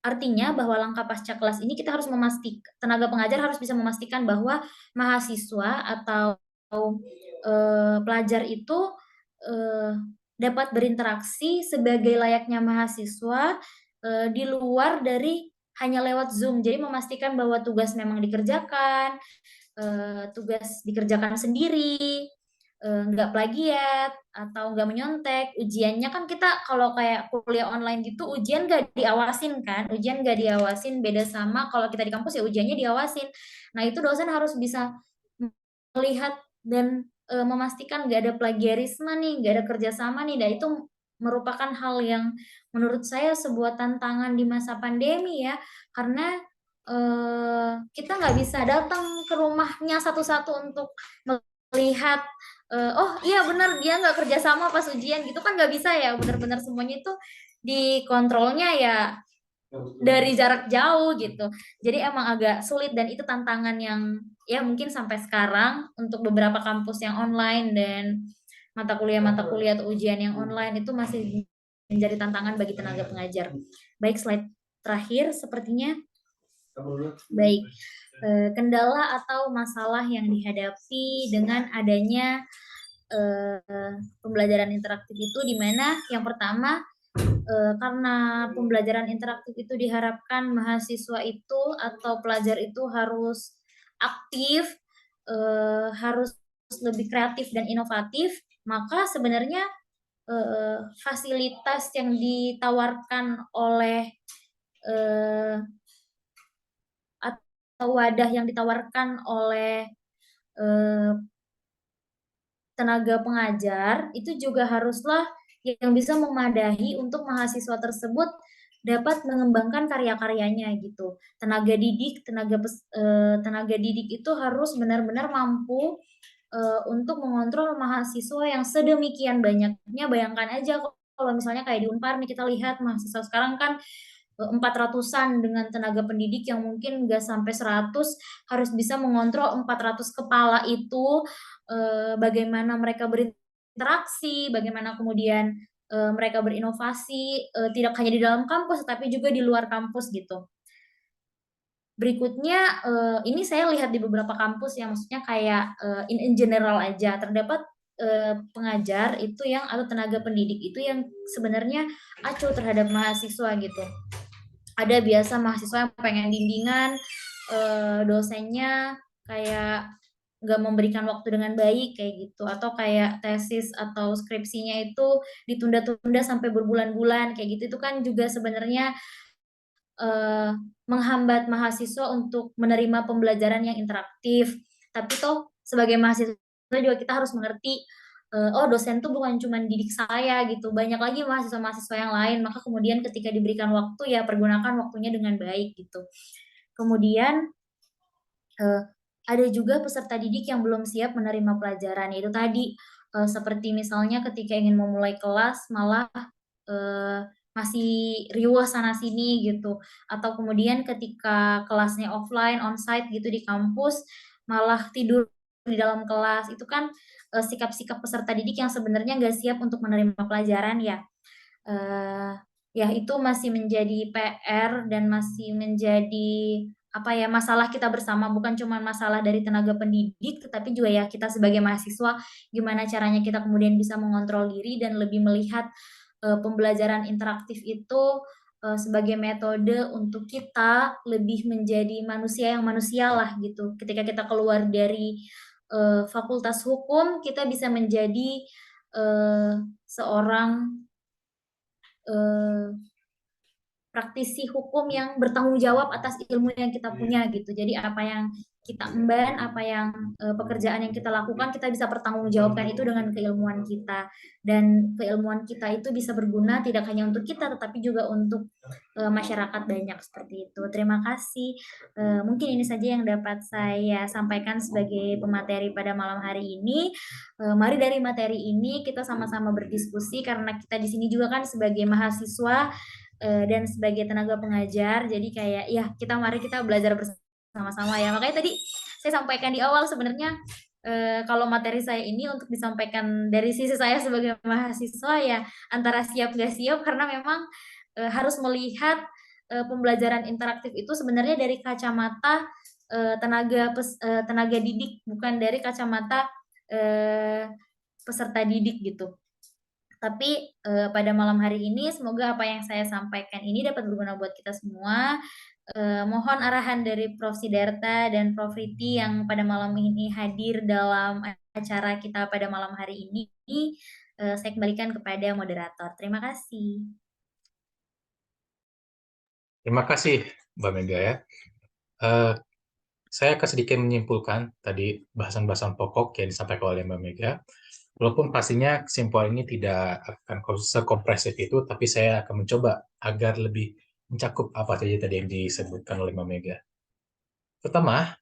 Artinya bahwa langkah pasca kelas ini kita harus tenaga pengajar harus bisa memastikan bahwa mahasiswa atau, pelajar itu, eee, dapat berinteraksi sebagai layaknya mahasiswa, di luar dari hanya lewat Zoom. Jadi memastikan bahwa tugas memang dikerjakan, tugas dikerjakan sendiri, nggak plagiat atau nggak menyontek. Ujiannya kan kita kalau kayak kuliah online gitu, ujian nggak diawasin kan, ujian nggak diawasin, beda sama kalau kita di kampus ya ujiannya diawasin. Nah, itu dosen harus bisa melihat dan, memastikan nggak ada plagiarisme nih, nggak ada kerjasama nih, dan itu merupakan hal yang menurut saya sebuah tantangan di masa pandemi ya, karena, kita nggak bisa datang ke rumahnya satu-satu untuk melihat, "Oh iya bener dia nggak kerjasama pas ujian," gitu kan nggak bisa ya, bener-bener semuanya itu dikontrolnya ya dari jarak jauh gitu. Jadi emang agak sulit dan itu tantangan yang ya mungkin sampai sekarang untuk beberapa kampus yang online dan mata kuliah atau ujian yang online itu masih menjadi tantangan bagi tenaga pengajar. Baik, slide terakhir sepertinya. Baik, kendala atau masalah yang dihadapi dengan adanya, pembelajaran interaktif itu di mana yang pertama, karena pembelajaran interaktif itu diharapkan mahasiswa itu atau pelajar itu harus aktif, harus lebih kreatif dan inovatif, maka sebenarnya, fasilitas yang ditawarkan oleh, eee, atau wadah yang ditawarkan oleh, eee, tenaga pengajar itu juga haruslah yang bisa memadahi untuk mahasiswa tersebut dapat mengembangkan karya-karyanya gitu. Tenaga didik itu harus benar-benar mampu, untuk mengontrol mahasiswa yang sedemikian banyaknya. Bayangkan aja kalau misalnya kayak di Unpar nih kita lihat mahasiswa sekarang kan, 400-an dengan tenaga pendidik yang mungkin nggak sampai 100, harus bisa mengontrol 400 kepala itu, bagaimana mereka berinteraksi, bagaimana kemudian, mereka berinovasi, tidak hanya di dalam kampus, tapi juga di luar kampus gitu. Berikutnya, ini saya lihat di beberapa kampus ya, maksudnya kayak, in general aja, terdapat, pengajar itu yang atau tenaga pendidik itu yang sebenarnya acuh terhadap mahasiswa gitu. Ada biasa mahasiswa yang pengen bimbingan, dosennya kayak nggak memberikan waktu dengan baik kayak gitu, atau kayak tesis atau skripsinya itu ditunda-tunda sampai berbulan-bulan kayak gitu, itu kan juga sebenarnya eh, menghambat mahasiswa untuk menerima pembelajaran yang interaktif. Tapi toh sebagai mahasiswa juga kita harus mengerti, oh dosen tuh bukan cuma didik saya gitu, banyak lagi mahasiswa-mahasiswa yang lain. Maka kemudian ketika diberikan waktu ya pergunakan waktunya dengan baik gitu. Kemudian eh, ada juga peserta didik yang belum siap menerima pelajaran, yaitu tadi seperti misalnya ketika ingin memulai kelas malah eh, masih riuh sana sini gitu, atau kemudian ketika kelasnya offline onsite gitu di kampus malah tidur di dalam kelas. Itu kan sikap-sikap peserta didik yang sebenarnya nggak siap untuk menerima pelajaran ya. eh, ya itu masih menjadi PR dan masih menjadi apa ya, masalah kita bersama, bukan cuma masalah dari tenaga pendidik tetapi juga ya kita sebagai mahasiswa, gimana caranya kita kemudian bisa mengontrol diri dan lebih melihat pembelajaran interaktif itu sebagai metode untuk kita lebih menjadi manusia yang manusia lah gitu. Ketika kita keluar dari fakultas hukum, kita bisa menjadi seorang eh, praktisi hukum yang bertanggung jawab atas ilmu yang kita punya gitu. Jadi apa yang kita emban, apa yang pekerjaan yang kita lakukan, kita bisa pertanggungjawabkan itu dengan keilmuan kita. Dan keilmuan kita itu bisa berguna tidak hanya untuk kita, tetapi juga untuk masyarakat banyak seperti itu. Terima kasih. Mungkin ini saja yang dapat saya sampaikan sebagai pemateri pada malam hari ini. Mari dari materi ini kita sama-sama berdiskusi karena kita di sini juga kan sebagai mahasiswa dan sebagai tenaga pengajar, jadi kayak ya mari kita belajar bersama-sama ya. Makanya tadi saya sampaikan di awal sebenarnya kalau materi saya ini untuk disampaikan dari sisi saya sebagai mahasiswa ya antara siap gak siap, karena memang harus melihat pembelajaran interaktif itu sebenarnya dari kacamata tenaga didik, bukan dari kacamata peserta didik gitu. Tapi pada malam hari ini semoga apa yang saya sampaikan ini dapat berguna buat kita semua. Mohon arahan dari Prof. Sidarta dan Prof. Riti yang pada malam ini hadir dalam acara kita pada malam hari ini. Saya kembalikan kepada moderator. Terima kasih. Terima kasih, Mbak Mega ya. Saya akan sedikit menyimpulkan tadi bahasan-bahasan pokok yang disampaikan oleh Mbak Mega. Walaupun pastinya kesimpulan ini tidak akan sekompresif itu, tapi saya akan mencoba agar lebih mencakup apa saja tadi yang disebutkan oleh Mbak Mega. Pertama,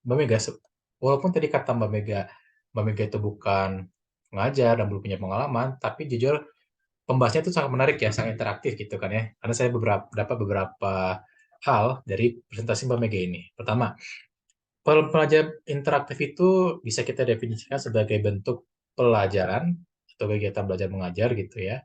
Mbak Mega, walaupun tadi kata Mbak Mega itu bukan pengajar dan belum punya pengalaman, tapi jujur pembahasannya itu sangat menarik ya, sangat interaktif gitu kan ya. Karena saya dapat beberapa hal dari presentasi Mbak Mega ini. Pertama, pelajaran interaktif itu bisa kita definisikan sebagai bentuk pelajaran atau kegiatan belajar mengajar gitu ya,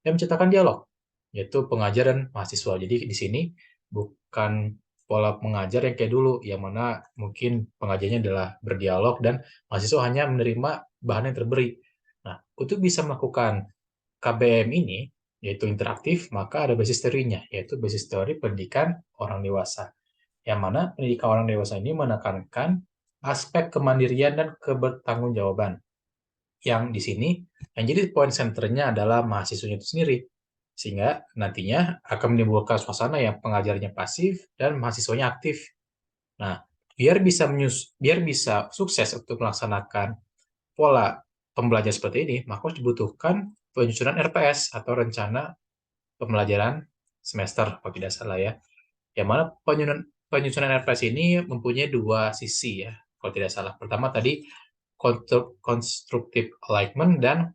yang menciptakan dialog, yaitu pengajar dan mahasiswa. Jadi di sini bukan pola mengajar yang kayak dulu, yang mana mungkin pengajarnya adalah berdialog dan mahasiswa hanya menerima bahan yang terberi. Nah, untuk bisa melakukan KBM ini, yaitu interaktif, maka ada basis teorinya, yaitu basis teori pendidikan orang dewasa. Yang mana pendidikan orang dewasa ini menekankan aspek kemandirian dan kebertanggungjawaban. Yang di sini, yang jadi poin senternya adalah mahasiswanya itu sendiri. Sehingga nantinya akan menimbulkan suasana yang pengajarnya pasif dan mahasiswanya aktif. Nah, biar bisa sukses untuk melaksanakan pola pembelajaran seperti ini, maka harus dibutuhkan penyusunan RPS atau rencana pembelajaran semester, kalau tidak salah ya. Yang mana penyusunan RPS ini mempunyai dua sisi ya, kalau tidak salah. Pertama tadi constructive alignment dan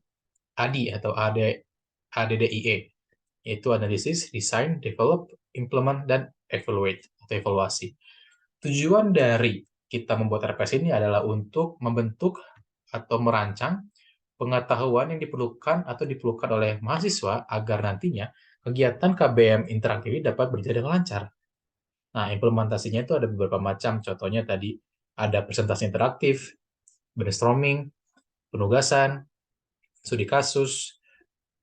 ADI atau ADDIE, yaitu analisis, design, develop, implement, dan evaluate atau evaluasi. Tujuan dari kita membuat RPS ini adalah untuk membentuk atau merancang pengetahuan yang diperlukan oleh mahasiswa agar nantinya kegiatan KBM interaktif ini dapat berjalan dengan lancar. Nah, implementasinya itu ada beberapa macam. Contohnya tadi ada presentasi interaktif, brainstorming, penugasan, studi kasus,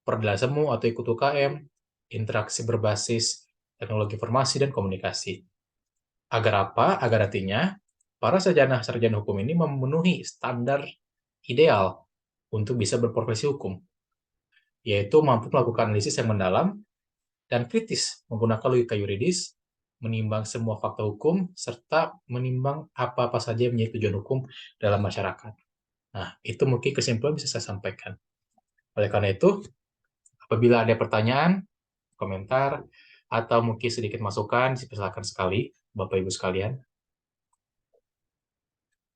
peradilan semu atau ikut UKM, interaksi berbasis teknologi informasi dan komunikasi. Agar apa? Agar nantinya para sarjana hukum ini memenuhi standar ideal untuk bisa berprofesi hukum, yaitu mampu melakukan analisis yang mendalam dan kritis menggunakan logika yuridis, menimbang semua fakta hukum, serta menimbang apa-apa saja yang menjadi tujuan hukum dalam masyarakat. Nah, itu mungkin kesimpulan bisa saya sampaikan. Oleh karena itu, apabila ada pertanyaan, komentar, atau mungkin sedikit masukan, silakan sekali, Bapak Ibu sekalian.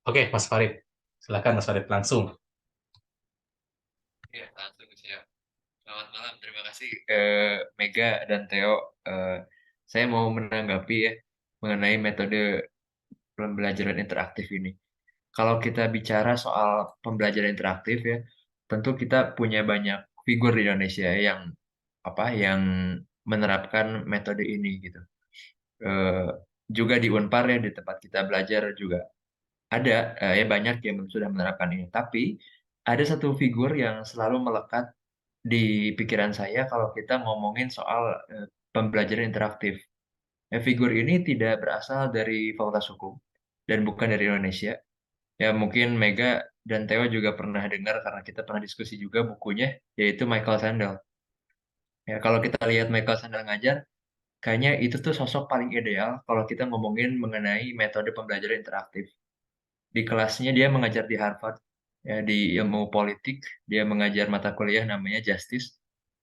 Oke, Mas Farid. Silakan Mas Farid langsung. Ya, langsung siap. Selamat malam, terima kasih Mega dan Theo. Saya mau menanggapi ya mengenai metode pembelajaran interaktif ini. Kalau kita bicara soal pembelajaran interaktif ya, tentu kita punya banyak figur di Indonesia yang menerapkan metode ini gitu. Eh, Juga di Unpar ya, di tempat kita belajar juga ada ya banyak yang sudah menerapkan ini. Tapi ada satu figur yang selalu melekat di pikiran saya kalau kita ngomongin soal pembelajaran interaktif. Figur ini tidak berasal dari Fakultas Hukum dan bukan dari Indonesia. Ya mungkin Mega dan Theo juga pernah dengar karena kita pernah diskusi juga bukunya, yaitu Michael Sandel. Ya kalau kita lihat Michael Sandel ngajar, kayaknya itu tuh sosok paling ideal kalau kita ngomongin mengenai metode pembelajaran interaktif. Di kelasnya dia mengajar di Harvard, ya, di ilmu politik, dia mengajar mata kuliah namanya Justice,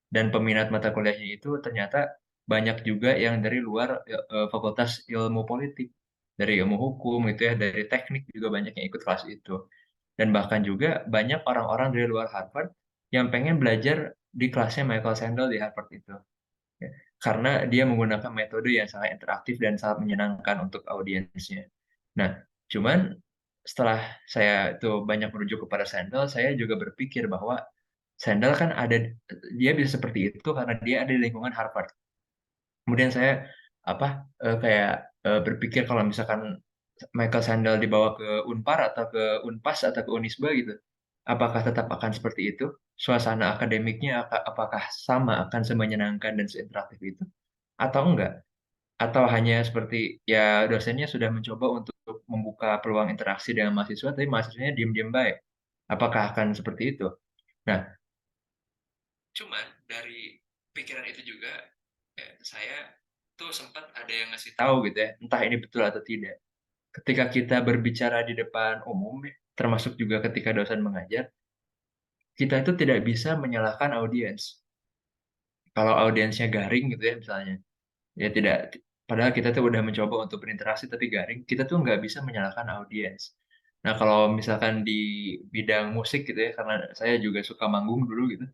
dan peminat mata kuliahnya itu ternyata banyak juga yang dari luar Fakultas Ilmu Politik, dari ilmu hukum gitu ya, dari teknik juga banyak yang ikut kelas itu. Dan bahkan juga banyak orang-orang dari luar Harvard yang pengen belajar di kelasnya Michael Sandel di Harvard itu. Ya. Karena dia menggunakan metode yang sangat interaktif dan sangat menyenangkan untuk audiensnya. Nah, cuman setelah saya itu banyak merujuk kepada Sandel, saya juga berpikir bahwa Sandel kan dia bisa seperti itu karena dia ada di lingkungan Harvard. Kemudian saya kayak berpikir kalau misalkan Michael Sandel dibawa ke Unpar atau ke Unpas atau ke Unisba gitu, apakah tetap akan seperti itu? Suasana akademiknya apakah sama akan semenyenangkan dan seinteraktif itu? Atau enggak? Atau hanya seperti ya dosennya sudah mencoba untuk membuka peluang interaksi dengan mahasiswa, tapi mahasiswanya diem-diem baik. Apakah akan seperti itu? Nah, cuman dari pikiran itu juga saya tuh sempat ada yang ngasih tahu gitu ya, entah ini betul atau tidak. Ketika kita berbicara di depan umum, termasuk juga ketika dosen mengajar, kita itu tidak bisa menyalahkan audiens. Kalau audiensnya garing gitu ya misalnya, ya tidak. Padahal kita tuh udah mencoba untuk berinteraksi tapi garing, kita tuh nggak bisa menyalahkan audiens. Nah kalau misalkan di bidang musik gitu ya, karena saya juga suka manggung dulu gitu,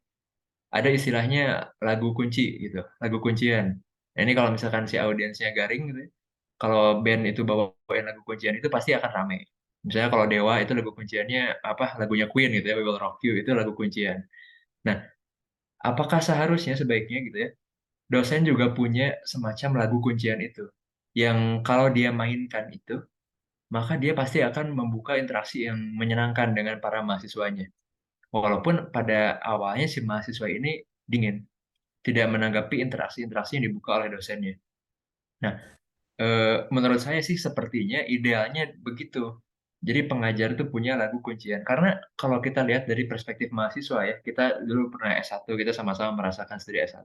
ada istilahnya lagu kunci gitu, lagu kuncian. Nah, ini kalau misalkan si audiensnya garing gitu ya, kalau band itu bawain lagu kuncian itu pasti akan rame. Misalnya kalau Dewa itu lagu kunciannya lagunya Queen gitu ya, We Will Rock You itu lagu kuncian. Nah, apakah seharusnya sebaiknya gitu ya, dosen juga punya semacam lagu kuncian itu, yang kalau dia mainkan itu, maka dia pasti akan membuka interaksi yang menyenangkan dengan para mahasiswanya. Walaupun pada awalnya si mahasiswa ini dingin, tidak menanggapi interaksi-interaksi yang dibuka oleh dosennya. Nah, menurut saya sih sepertinya idealnya begitu. Jadi pengajar itu punya lagu kuncian. Karena kalau kita lihat dari perspektif mahasiswa ya, kita dulu pernah S1, kita sama-sama merasakan studi S1.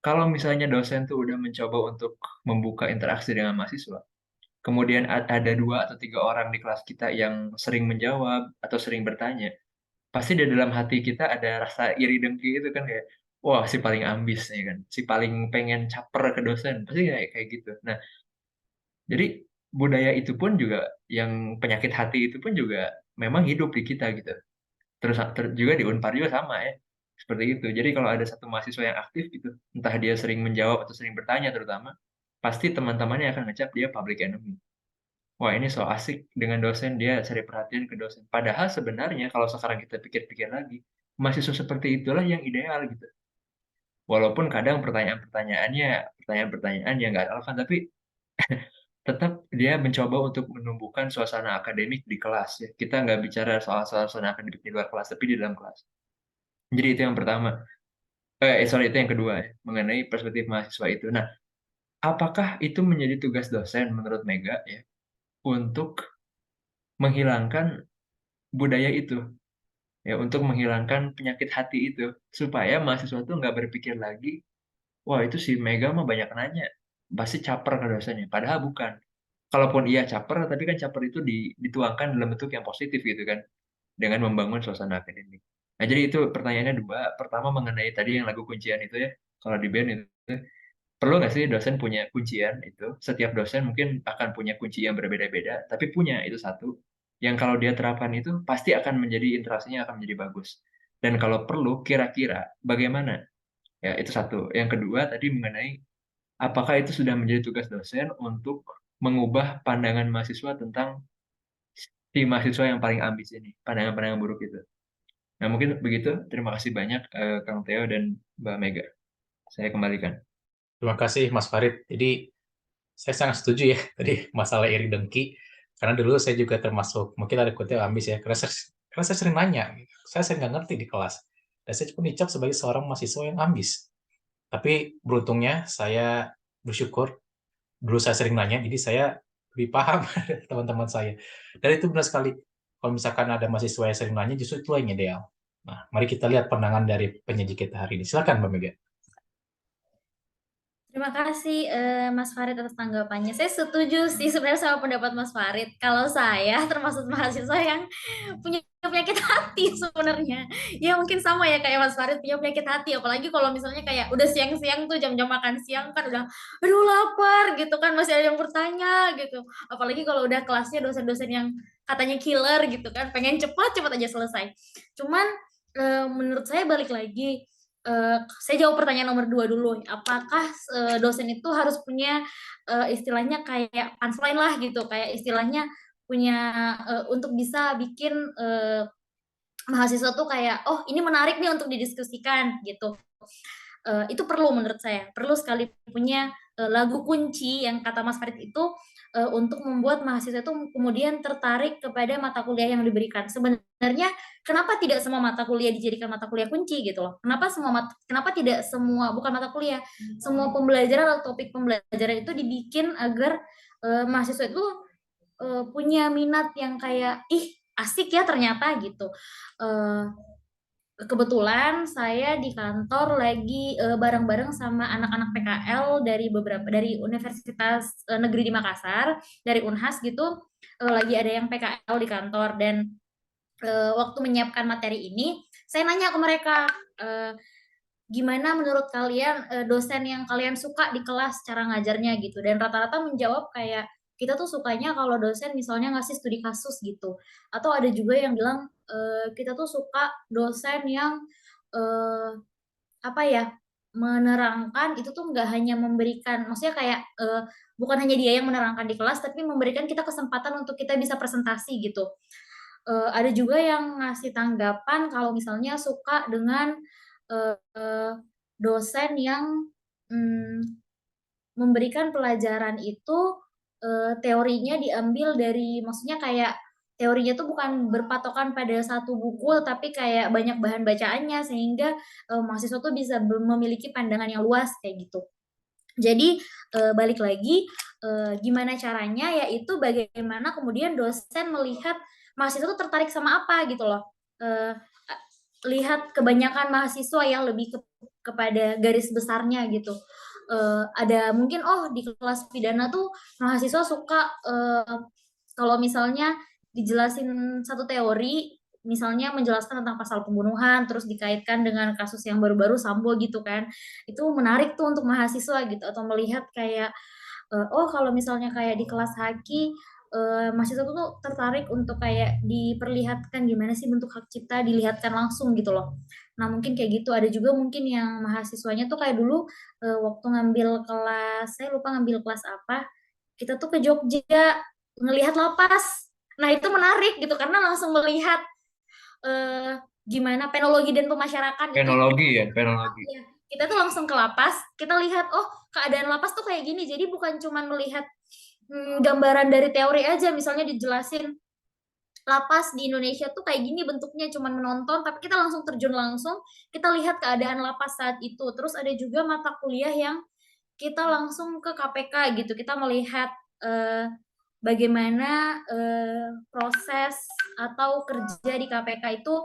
Kalau misalnya dosen tuh udah mencoba untuk membuka interaksi dengan mahasiswa, kemudian ada 2 atau 3 orang di kelas kita yang sering menjawab atau sering bertanya, pasti di dalam hati kita ada rasa iri dengki itu kan kayak, wah si paling ambis nih kan, si paling pengen caper ke dosen, pasti kayak kayak gitu. Nah, jadi budaya itu pun juga yang penyakit hati itu pun juga memang hidup di kita gitu. Terus juga di Unpar juga sama ya. Seperti itu. Jadi kalau ada satu mahasiswa yang aktif gitu, entah dia sering menjawab atau sering bertanya terutama, pasti teman-temannya akan ngecap dia public enemy. Wah, ini so asik dengan dosen, dia cari perhatian ke dosen. Padahal sebenarnya kalau sekarang kita pikir-pikir lagi, mahasiswa seperti itulah yang ideal gitu. Walaupun kadang pertanyaan-pertanyaannya, pertanyaan-pertanyaan yang nggak relevan, tapi tetap dia mencoba untuk menumbuhkan suasana akademik di kelas ya. Kita nggak bicara soal suasana akademik di luar kelas, tapi di dalam kelas. Jadi itu yang pertama. Sorry, itu yang kedua ya, mengenai perspektif mahasiswa itu. Nah, apakah itu menjadi tugas dosen menurut Mega ya? untuk menghilangkan budaya itu, ya untuk menghilangkan penyakit hati itu, supaya mahasiswa tuh nggak berpikir lagi, wah itu si Mega mah banyak nanya, pasti caper ke dosennya. Padahal bukan. Kalaupun iya caper, tapi kan caper itu dituangkan dalam bentuk yang positif gitu kan, dengan membangun suasana akademik. Nah, jadi itu pertanyaannya dua. Pertama mengenai tadi yang lagu kuncian itu ya, kalau di band itu, perlu nggak sih dosen punya kuncian itu? Setiap dosen mungkin akan punya kunci yang berbeda-beda, tapi punya itu satu. Yang kalau dia terapkan itu, pasti akan menjadi interaksinya akan menjadi bagus. Dan kalau perlu, kira-kira bagaimana? Ya, itu satu. Yang kedua tadi mengenai apakah itu sudah menjadi tugas dosen untuk mengubah pandangan mahasiswa tentang si mahasiswa yang paling ambis ini, pandangan-pandangan buruk itu. Nah, mungkin begitu. Terima kasih banyak, Kang Theo dan Mbak Mega. Saya kembalikan. Terima kasih Mas Farid. Jadi saya sangat setuju ya tadi masalah iri dengki. Karena dulu saya juga termasuk mungkin ada kutip ambis ya. Karena saya sering nanya, saya sering nggak ngerti di kelas. Dan saya pun dicap sebagai seorang mahasiswa yang ambis. Tapi beruntungnya saya bersyukur dulu saya sering nanya, jadi saya lebih paham dari teman-teman saya. Dan itu benar sekali. Kalau misalkan ada mahasiswa yang sering nanya, justru itu yang ideal. Nah, mari kita lihat pandangan dari penyaji kita hari ini. Silakan, Mbak Mega. Terima kasih Mas Farid atas tanggapannya. Saya setuju sih sebenarnya sama pendapat Mas Farid. Kalau saya termasuk mahasiswa yang punya penyakit hati sebenarnya. Ya mungkin sama ya kayak Mas Farid punya penyakit hati. Apalagi kalau misalnya kayak udah siang-siang tuh jam-jam makan siang kan udah aduh lapar gitu kan masih ada yang bertanya gitu. Apalagi kalau udah kelasnya dosen-dosen yang katanya killer gitu kan pengen cepat-cepat aja selesai. Cuman menurut saya balik lagi saya jawab pertanyaan nomor 2 dulu. Apakah dosen itu harus punya istilahnya kayak punchline lah gitu, kayak istilahnya punya untuk bisa bikin mahasiswa tuh kayak oh ini menarik nih untuk didiskusikan gitu. Itu perlu menurut saya, perlu sekali punya lagu kunci yang kata Mas Farid itu untuk membuat mahasiswa itu kemudian tertarik kepada mata kuliah yang diberikan. Sebenarnya kenapa tidak semua mata kuliah dijadikan mata kuliah kunci gitu loh? Kenapa tidak semua bukan mata kuliah, semua pembelajaran atau topik pembelajaran itu dibikin agar mahasiswa itu punya minat yang kayak ih asik ya ternyata gitu. Kebetulan saya di kantor lagi bareng-bareng sama anak-anak PKL dari Universitas Negeri di Makassar, dari Unhas gitu, lagi ada yang PKL di kantor dan waktu menyiapkan materi ini, saya nanya ke mereka, gimana menurut kalian dosen yang kalian suka di kelas cara ngajarnya gitu dan rata-rata menjawab kayak kita tuh sukanya kalau dosen misalnya ngasih studi kasus gitu atau ada juga yang bilang kita tuh suka dosen yang eh, apa ya menerangkan itu tuh nggak hanya memberikan maksudnya kayak bukan hanya dia yang menerangkan di kelas tapi memberikan kita kesempatan untuk kita bisa presentasi gitu. Ada juga yang ngasih tanggapan kalau misalnya suka dengan dosen yang memberikan pelajaran itu teorinya diambil dari maksudnya kayak teorinya tuh bukan berpatokan pada satu buku tapi kayak banyak bahan bacaannya sehingga mahasiswa tuh bisa memiliki pandangan yang luas kayak gitu. Jadi balik lagi gimana caranya yaitu bagaimana kemudian dosen melihat mahasiswa tuh tertarik sama apa gitu loh. Lihat kebanyakan mahasiswa yang lebih kepada garis besarnya gitu. Ada mungkin di kelas pidana tuh mahasiswa suka kalau misalnya dijelasin satu teori misalnya menjelaskan tentang pasal pembunuhan terus dikaitkan dengan kasus yang baru-baru Sambo gitu kan itu menarik tuh untuk mahasiswa gitu atau melihat kayak kalau misalnya kayak di kelas haki mahasiswa tuh tertarik untuk kayak diperlihatkan gimana sih bentuk hak cipta dilihatkan langsung gitu loh. Nah mungkin kayak gitu ada juga mungkin yang mahasiswanya tuh kayak dulu waktu ngambil kelas saya lupa ngambil kelas apa kita tuh ke Jogja ngelihat lapas. Nah itu menarik gitu karena langsung melihat eh, gimana penologi dan pemasyarakatan itu Penologi ya, penologi. ya, kita tuh langsung ke lapas, kita lihat keadaan lapas tuh kayak gini. Jadi bukan cuma melihat gambaran dari teori aja, misalnya dijelasin lapas di Indonesia tuh kayak gini bentuknya cuman menonton, tapi kita langsung terjun langsung, kita lihat keadaan lapas saat itu. Terus ada juga mata kuliah yang kita langsung ke KPK gitu, kita melihat bagaimana proses atau kerja di KPK itu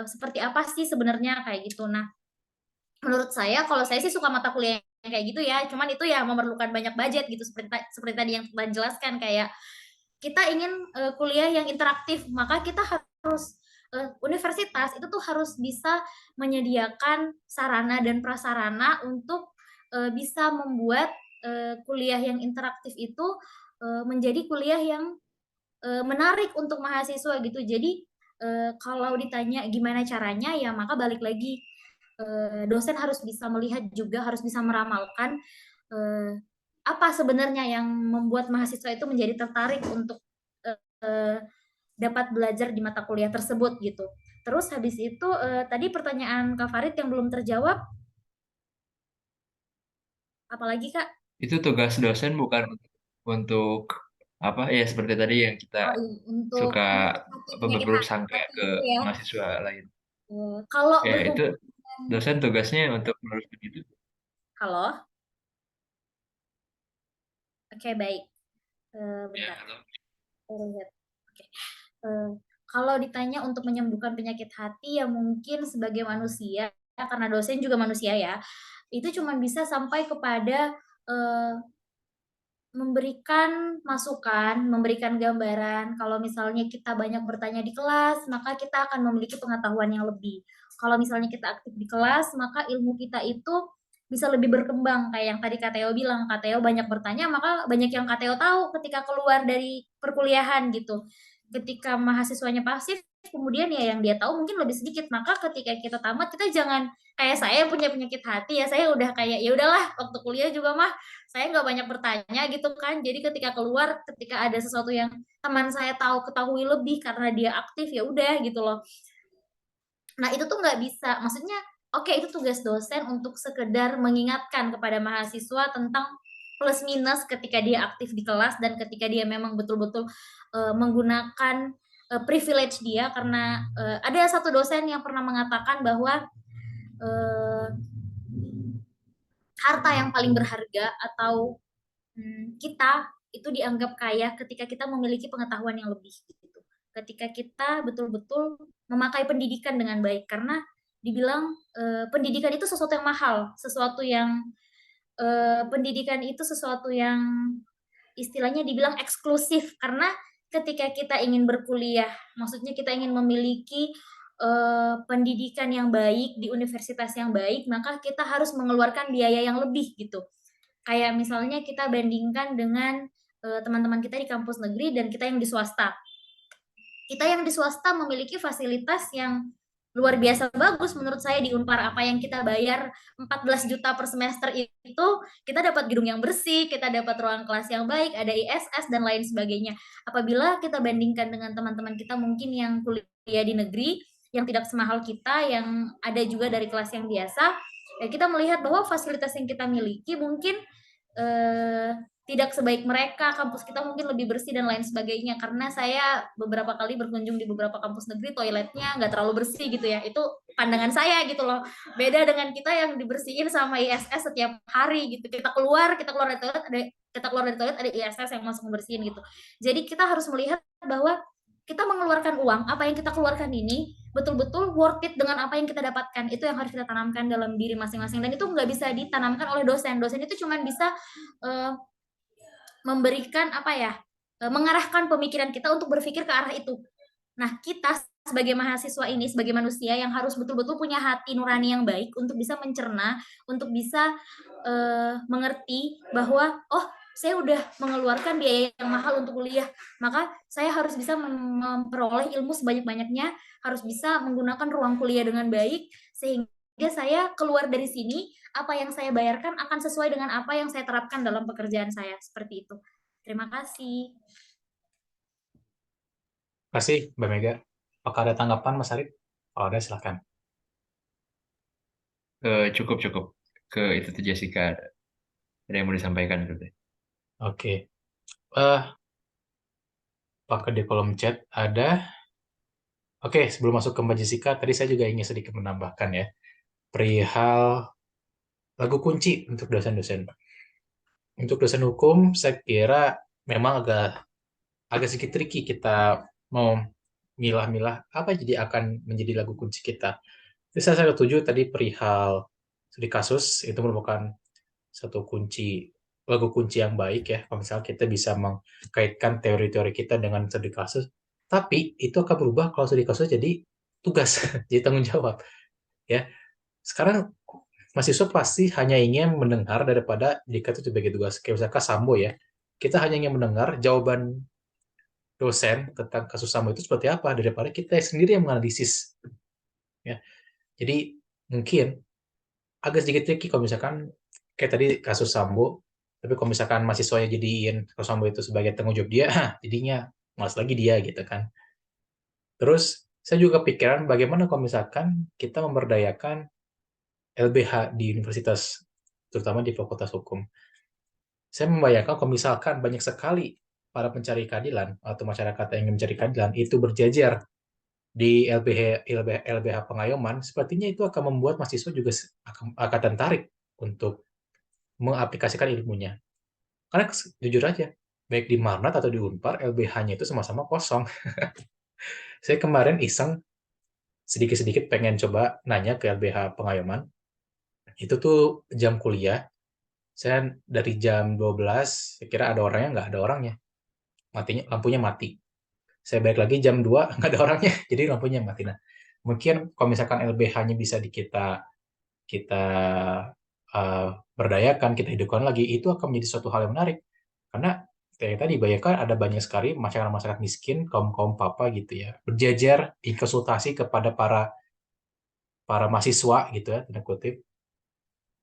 seperti apa sih sebenarnya kayak gitu. Nah, menurut saya kalau saya sih suka mata kuliah yang kayak gitu ya, cuman itu ya memerlukan banyak budget gitu seperti tadi yang telah jelaskan, kayak kita ingin kuliah yang interaktif, maka kita harus universitas itu tuh harus bisa menyediakan sarana dan prasarana untuk bisa membuat kuliah yang interaktif itu menjadi kuliah yang menarik untuk mahasiswa gitu. Jadi kalau ditanya gimana caranya, ya maka balik lagi dosen harus bisa melihat juga, harus bisa meramalkan apa sebenarnya yang membuat mahasiswa itu menjadi tertarik untuk dapat belajar di mata kuliah tersebut gitu. Terus habis itu tadi pertanyaan Kak Farid yang belum terjawab, apalagi Kak? Itu tugas dosen bukan untuk apa ya, seperti tadi yang kita Oh iya, untuk suka penyakit berburuk sangka hati ke itu ya. mahasiswa lain. Kalau Ya itu berhubungan, dosen tugasnya untuk meluruskan itu. halo, oke baik. Ya, Bentar. halo. Lihat. Oke. Kalau ditanya untuk menyembuhkan penyakit hati, ya mungkin sebagai manusia, karena dosen juga manusia ya, itu cuma bisa sampai kepada eh, memberikan masukan, memberikan gambaran. Kalau misalnya kita banyak bertanya di kelas, maka kita akan memiliki pengetahuan yang lebih. Kalau misalnya kita aktif di kelas, maka ilmu kita itu bisa lebih berkembang. Kayak yang tadi Kak Teo bilang, Kak Teo banyak bertanya, maka banyak yang Kak Teo tahu ketika keluar dari perkuliahan gitu. Ketika mahasiswanya pasif, kemudian ya yang dia tahu mungkin lebih sedikit. Maka ketika kita tamat, kita jangan kayak saya punya penyakit hati ya, saya udah kayak ya udahlah, waktu kuliah juga mah saya nggak banyak bertanya gitu kan. Jadi ketika keluar, ketika ada sesuatu yang teman saya tahu ketahui lebih karena dia aktif, ya udah gitu loh. Nah itu tuh nggak bisa, maksudnya oke itu tugas dosen untuk sekedar mengingatkan kepada mahasiswa tentang plus minus ketika dia aktif di kelas dan ketika dia memang betul-betul menggunakan privilege dia, karena ada satu dosen yang pernah mengatakan bahwa uh, harta yang paling berharga atau kita itu dianggap kaya ketika kita memiliki pengetahuan yang lebih gitu. Ketika kita betul-betul memakai pendidikan dengan baik, karena dibilang pendidikan itu sesuatu yang mahal, sesuatu yang pendidikan itu sesuatu yang istilahnya dibilang eksklusif, karena ketika kita ingin berkuliah, maksudnya kita ingin memiliki pendidikan yang baik di universitas yang baik, maka kita harus mengeluarkan biaya yang lebih gitu. Kayak misalnya kita bandingkan dengan teman-teman kita di kampus negeri dan kita yang di swasta. Kita yang di swasta memiliki fasilitas yang luar biasa bagus menurut saya di Unpar. Apa yang kita bayar 14 juta per semester itu, kita dapat gedung yang bersih, kita dapat ruang kelas yang baik, ada ISS dan lain sebagainya. Apabila kita bandingkan dengan teman-teman kita mungkin yang kuliah di negeri, yang tidak semahal kita, yang ada juga dari kelas yang biasa, ya kita melihat bahwa fasilitas yang kita miliki mungkin tidak sebaik mereka, kampus kita mungkin lebih bersih dan lain sebagainya. Karena saya beberapa kali berkunjung di beberapa kampus negeri, toiletnya nggak terlalu bersih gitu ya. Itu pandangan saya gitu loh. Beda dengan kita yang dibersihin sama ISS setiap hari gitu. Kita keluar dari toilet ada ISS yang masuk membersihin gitu. Jadi kita harus melihat bahwa kita mengeluarkan uang, apa yang kita keluarkan ini betul-betul worth it dengan apa yang kita dapatkan. Itu yang harus kita tanamkan dalam diri masing-masing, dan itu nggak bisa ditanamkan oleh dosen. Dosen itu cuma bisa memberikan apa ya, mengarahkan pemikiran kita untuk berpikir ke arah itu. Nah, kita sebagai mahasiswa ini, sebagai manusia yang harus betul-betul punya hati nurani yang baik untuk bisa mencerna, untuk bisa mengerti bahwa oh, saya udah mengeluarkan biaya yang mahal untuk kuliah, maka saya harus bisa memperoleh ilmu sebanyak-banyaknya, harus bisa menggunakan ruang kuliah dengan baik, sehingga saya keluar dari sini, apa yang saya bayarkan akan sesuai dengan apa yang saya terapkan dalam pekerjaan saya, seperti itu. Terima kasih. Terima kasih, Mbak Mega. Apakah ada tanggapan, Mas Arif? Kalau ada, silakan. Cukup ke itu tuh Jessica, ada yang mau disampaikan gitu. Oke. Apakah di kolom chat ada? Oke, sebelum masuk ke Mbak Jessica, tadi saya juga ingin sedikit menambahkan ya. Perihal lagu kunci untuk dosen-dosen. Untuk dosen hukum, saya kira memang agak sedikit tricky kita mau milah-milah apa jadi akan menjadi lagu kunci kita. Jadi saya setuju tadi perihal studi kasus itu merupakan satu kunci lagu kunci yang baik ya. Kalau misalnya kita bisa mengkaitkan teori-teori kita dengan studi kasus, tapi itu akan berubah kalau studi kasus jadi tugas, jadi tanggung jawab ya. Sekarang mahasiswa pasti hanya ingin mendengar daripada jika itu sebagai tugas. Kayak misalkan Sambo ya, kita hanya ingin mendengar jawaban dosen tentang kasus Sambo itu seperti apa daripada kita sendiri yang menganalisis ya. Jadi mungkin agak sedikit tricky kalau misalkan kayak tadi kasus Sambo, tapi kalau misalkan mahasiswanya jadiin kasus Sambo itu sebagai tanggung jawab dia, jadinya malas lagi dia gitu kan. Terus saya juga pikiran bagaimana kalau misalkan kita memberdayakan LBH di universitas, terutama di Fakultas Hukum. Saya membayangkan kalau misalkan banyak sekali para pencari keadilan atau masyarakat yang ingin mencari keadilan itu berjejer di LBH Pengayoman, sepertinya itu akan membuat mahasiswa juga akan tertarik untuk mengaplikasikan ilmunya. Karena jujur aja, baik di Marnat atau di Unpar, LBH-nya itu sama-sama kosong. Saya kemarin iseng sedikit-sedikit pengen coba nanya ke LBH Pengayoman, itu tuh jam kuliah, saya dari jam 12, saya kira ada orangnya, nggak ada orangnya. Lampunya mati. Saya balik lagi jam 2, nggak ada orangnya, jadi lampunya mati. Nah, mungkin kalau misalkan LBH-nya bisa kita uh, berdayakan, kita hidupkan lagi, itu akan menjadi suatu hal yang menarik. Karena kayak tadi, bayangkan ada banyak sekali masyarakat-masyarakat miskin, kaum-kaum papa gitu ya, berjajar di konsultasi kepada para para mahasiswa gitu ya, tanda kutip,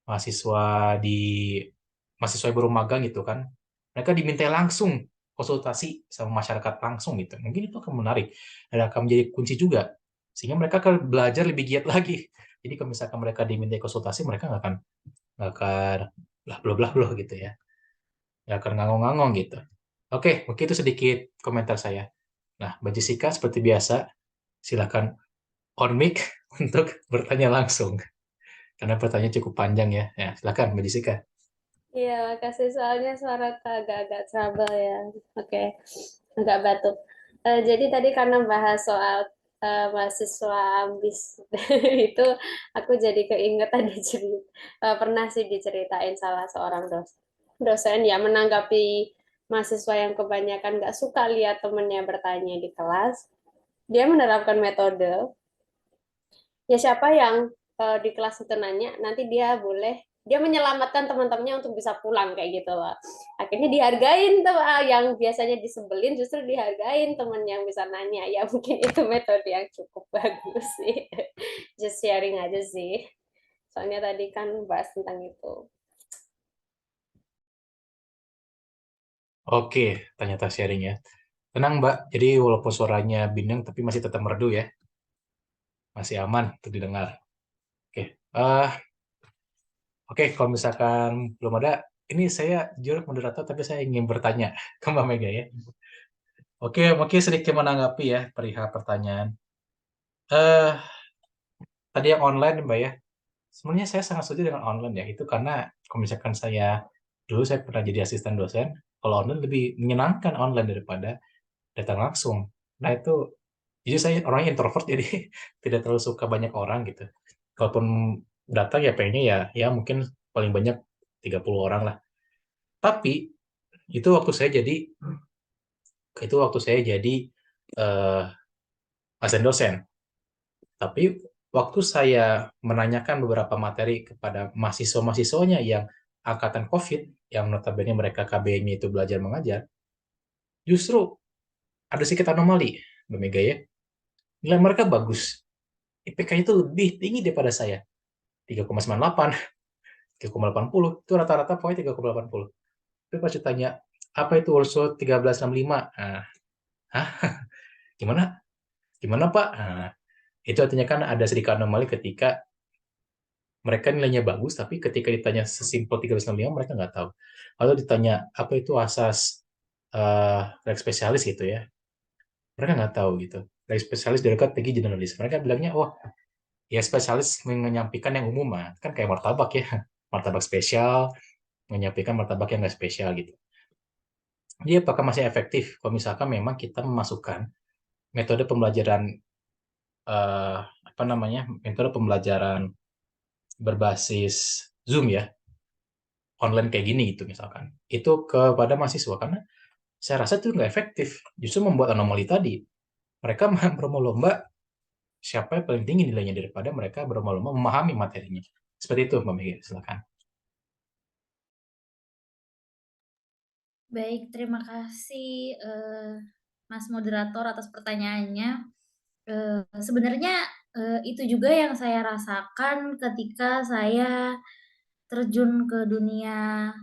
mahasiswa di mahasiswa yang baru magang gitu kan. Mereka diminta langsung konsultasi sama masyarakat langsung gitu. Mungkin itu akan menarik dan akan menjadi kunci juga. Sehingga mereka akan belajar lebih giat lagi. Jadi kalau misalkan mereka diminta konsultasi, mereka nggak akan blah blah blah blah gitu ya. Nggak akan ngangong-ngangong gitu. Oke, mungkin itu sedikit komentar saya. Nah, Mbak Jessica seperti biasa, silakan on mic untuk bertanya langsung. Karena pertanyaan cukup panjang ya. Ya, silakan Mbak Jessica. Iya, makasih. Soalnya suara agak-agak trouble ya. Oke, agak batuk. Jadi tadi karena bahas soal mahasiswa ambis itu, aku jadi keinget ada cerita. Pernah sih diceritain salah seorang dosen ya menanggapi mahasiswa yang kebanyakan nggak suka lihat temennya bertanya di kelas. Dia menerapkan metode ya siapa yang di kelas itu nanya nanti dia menyelamatkan teman-temannya untuk bisa pulang kayak gitu loh. Akhirnya dihargain tuh yang biasanya disebelin justru dihargain teman yang bisa nanya. Ya mungkin itu metode yang cukup bagus sih. Just sharing aja sih. Soalnya tadi kan bahas tentang itu. Oke, ternyata sharing ya. Tenang Mbak, jadi walaupun suaranya bindeng tapi masih tetap merdu ya. Masih aman untuk didengar. Oke, oke, kalau misalkan belum ada, ini saya jujur moderator tapi saya ingin bertanya ke Mbak Mega ya. Oke, mungkin sedikit menanggapi ya perihal pertanyaan. Eh, Tadi yang online Mbak ya. Sebenarnya saya sangat setuju dengan online ya. Itu karena kalau misalkan dulu saya pernah jadi asisten dosen, kalau online lebih menyenangkan online daripada datang langsung. Nah itu, jadi saya orangnya introvert jadi tidak terlalu suka banyak orang gitu. Kalaupun datang ya pengennya ya mungkin paling banyak 30 orang lah. Tapi itu waktu saya jadi eh asisten dosen. Tapi waktu saya menanyakan beberapa materi kepada mahasiswa-mahasiswanya yang angkatan COVID, yang notabene mereka KB-nya itu belajar mengajar, justru ada sedikit anomali, Mbak Mega ya. Nilai mereka bagus. IPK-nya itu lebih tinggi daripada saya. 3,98, 3,80. Itu rata-rata poin 3,80. Tapi pas ditanya, apa itu Ursul 1365? Nah, hah? Gimana? Gimana, Pak? Nah, itu artinya kan ada sedikit anomali ketika mereka nilainya bagus, tapi ketika ditanya sesimpel 1365, mereka nggak tahu. Atau ditanya, apa itu asas rek spesialis gitu ya. Mereka nggak tahu gitu. Rek spesialis dekat tinggi generalis. Mereka bilangnya, wah, ya spesialis menyampaikan yang umum mah. Kan kayak martabak ya. Martabak spesial, menyampaikan martabak yang nggak spesial gitu. Jadi apakah masih efektif kalau misalkan memang kita memasukkan metode pembelajaran metode pembelajaran berbasis Zoom ya, online kayak gini gitu misalkan. Itu kepada mahasiswa karena saya rasa itu nggak efektif. Justru membuat anomali tadi. Mereka berlomba-lomba siapa yang paling tinggi nilainya daripada mereka berlomba-lomba memahami materinya. Seperti itu, Mbak Megi. Silakan. Baik, terima kasih Mas Moderator atas pertanyaannya. Sebenarnya itu juga yang saya rasakan ketika saya terjun ke dunia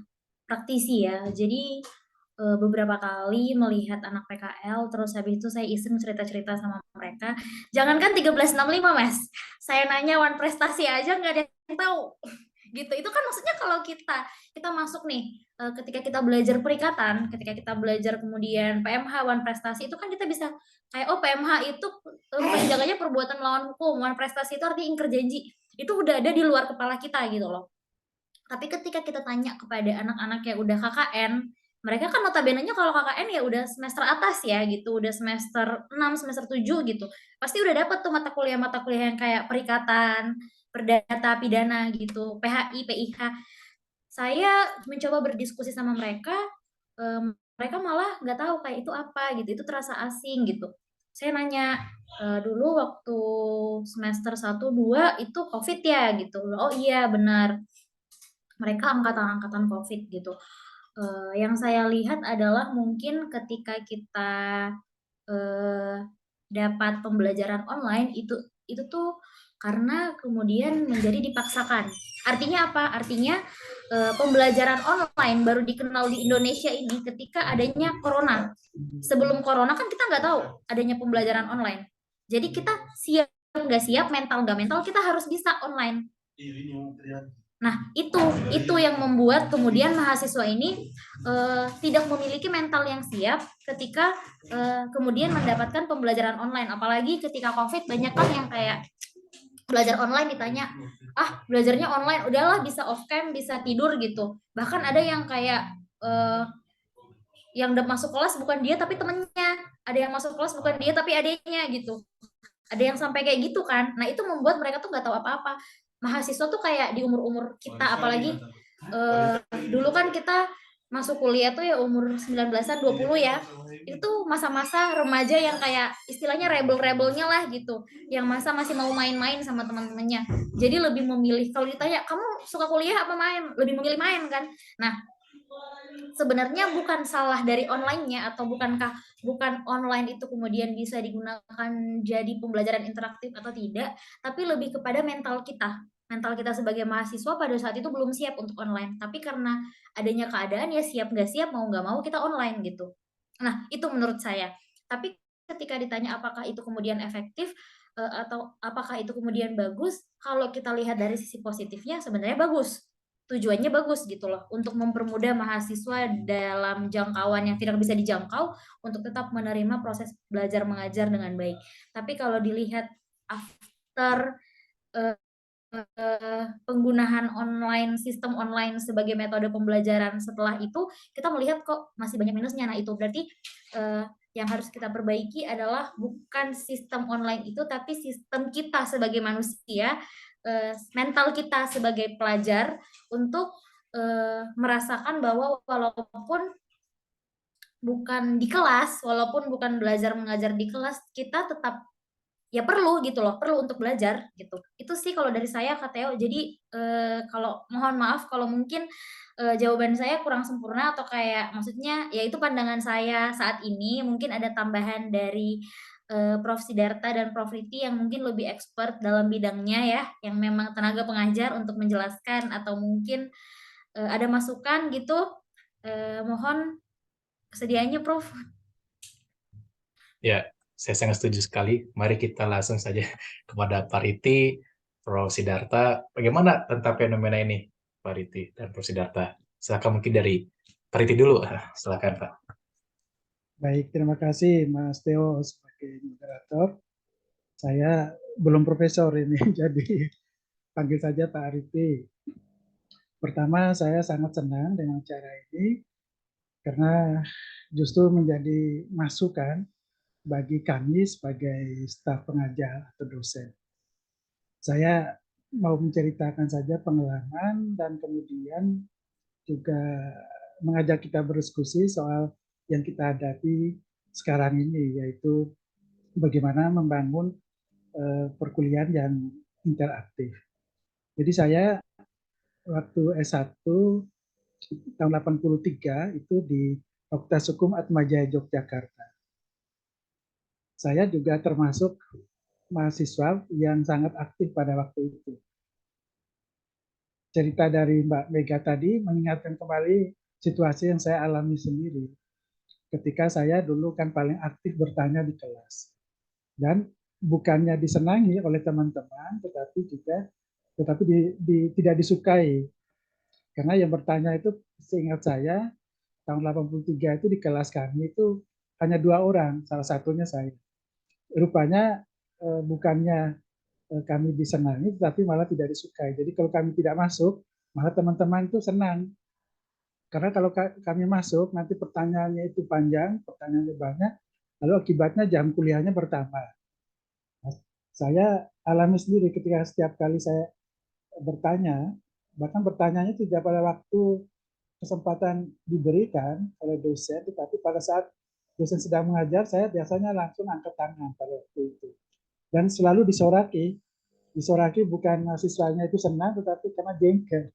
praktisi ya. Jadi beberapa kali melihat anak PKL, terus habis itu saya iseng cerita-cerita sama mereka. Jangankan 1365, Mas. Saya nanya one prestasi aja nggak ada yang tahu. Gitu. Itu kan maksudnya kalau kita masuk nih, ketika kita belajar perikatan, ketika kita belajar kemudian PMH, one prestasi, itu kan kita bisa kayak, oh PMH itu penjagannya perbuatan melawan hukum, one prestasi itu artinya ingkar janji. Itu udah ada di luar kepala kita gitu loh. Tapi ketika kita tanya kepada anak-anak yang udah KKN, mereka kan notabene-nya kalau KKN ya udah semester atas ya gitu, udah semester 6, semester 7 gitu. Pasti udah dapet tuh mata kuliah yang kayak perikatan, perdata, pidana gitu, PHI, PIH. Saya mencoba berdiskusi sama mereka, mereka malah nggak tahu kayak itu apa gitu, itu terasa asing gitu. Saya nanya, dulu waktu semester 1, 2 itu COVID ya gitu. Oh iya benar, mereka angkatan-angkatan COVID gitu. Yang saya lihat adalah mungkin ketika kita dapat pembelajaran online itu tuh karena kemudian menjadi dipaksakan. Artinya apa? Artinya pembelajaran online baru dikenal di Indonesia ini ketika adanya corona. Sebelum corona kan kita nggak tahu adanya pembelajaran online. Jadi kita siap nggak siap, mental nggak mental, kita harus bisa online. Nah, itu yang membuat kemudian mahasiswa ini tidak memiliki mental yang siap ketika kemudian mendapatkan pembelajaran online. Apalagi ketika COVID, banyak kan yang kayak belajar online ditanya, belajarnya online, udahlah bisa off cam, bisa tidur gitu. Bahkan ada yang kayak yang udah masuk kelas bukan dia tapi temennya, ada yang masuk kelas bukan dia tapi adiknya gitu. Ada yang sampai kayak gitu kan. Nah, itu membuat mereka tuh nggak tahu apa-apa. Mahasiswa tuh kayak di umur-umur kita, apalagi dulu kan kita masuk kuliah tuh ya umur 19-an, 20 ya. Itu masa-masa remaja yang kayak istilahnya rebel-rebelnya lah gitu. Yang masa masih mau main-main sama teman-temannya. Jadi lebih memilih, kalau ditanya, kamu suka kuliah apa main? Lebih memilih main kan. Nah, sebenarnya bukan salah dari online-nya, atau bukan online itu kemudian bisa digunakan jadi pembelajaran interaktif atau tidak, tapi lebih kepada mental kita sebagai mahasiswa pada saat itu belum siap untuk online, tapi karena adanya keadaan ya siap nggak siap, mau nggak mau kita online gitu. Nah, itu menurut saya. Tapi ketika ditanya apakah itu kemudian efektif atau apakah itu kemudian bagus, kalau kita lihat dari sisi positifnya sebenarnya bagus, tujuannya bagus gitu loh, untuk mempermudah mahasiswa dalam jangkauan yang tidak bisa dijangkau untuk tetap menerima proses belajar mengajar dengan baik. Tapi kalau dilihat after penggunaan sistem online sebagai metode pembelajaran setelah itu, kita melihat kok masih banyak minusnya. Nah, itu berarti yang harus kita perbaiki adalah bukan sistem online itu, tapi sistem kita sebagai manusia, mental kita sebagai pelajar untuk merasakan bahwa walaupun bukan di kelas, walaupun bukan belajar mengajar di kelas, kita tetap ya perlu gitu loh, perlu untuk belajar gitu. Itu sih kalau dari saya, Kak Theo. Jadi kalau mohon maaf kalau mungkin jawaban saya kurang sempurna, atau kayak maksudnya ya itu pandangan saya saat ini. Mungkin ada tambahan dari Prof. Sidarta dan Prof. Riti yang mungkin lebih expert dalam bidangnya ya, yang memang tenaga pengajar untuk menjelaskan, atau mungkin ada masukan gitu. Mohon kesediaannya, Prof. Ya, saya sangat setuju sekali. Mari kita langsung saja kepada Pak Riti, Prof. Sidarta. Bagaimana tentang fenomena ini, Pak Riti dan Prof. Sidarta? Silakan mungkin dari Pak Riti dulu. Silakan, Pak. Baik, terima kasih Mas Theo sebagai moderator. Saya belum profesor ini, jadi panggil saja Pak Riti. Pertama, saya sangat senang dengan cara ini karena justru menjadi masukan bagi kami sebagai staf pengajar atau dosen. Saya mau menceritakan saja pengalaman dan kemudian juga mengajak kita berdiskusi soal yang kita hadapi sekarang ini, yaitu bagaimana membangun perkuliahan yang interaktif. Jadi saya waktu S1 tahun 83 itu di Fakultas Hukum Atmajaya Yogyakarta. Saya juga termasuk mahasiswa yang sangat aktif pada waktu itu. Cerita dari Mbak Mega tadi mengingatkan kembali situasi yang saya alami sendiri. Ketika saya dulu kan paling aktif bertanya di kelas. Dan bukannya disenangi oleh teman-teman, tetapi tidak disukai. Karena yang bertanya itu seingat saya tahun 83 itu di kelas kami itu hanya 2 orang, salah satunya saya. Rupanya bukannya kami disenangi, tetapi malah tidak disukai. Jadi kalau kami tidak masuk, malah teman-teman itu senang. Karena kalau kami masuk, nanti pertanyaannya itu panjang, pertanyaannya banyak, lalu akibatnya jam kuliahnya bertambah. Saya alami sendiri ketika setiap kali saya bertanya, bahkan bertanyanya tidak pada waktu kesempatan diberikan oleh dosen, tetapi pada saat dosen sedang mengajar, saya biasanya langsung angkat tangan pada waktu itu. Dan selalu disoraki bukan mahasiswanya itu senang, tetapi karena jengkel.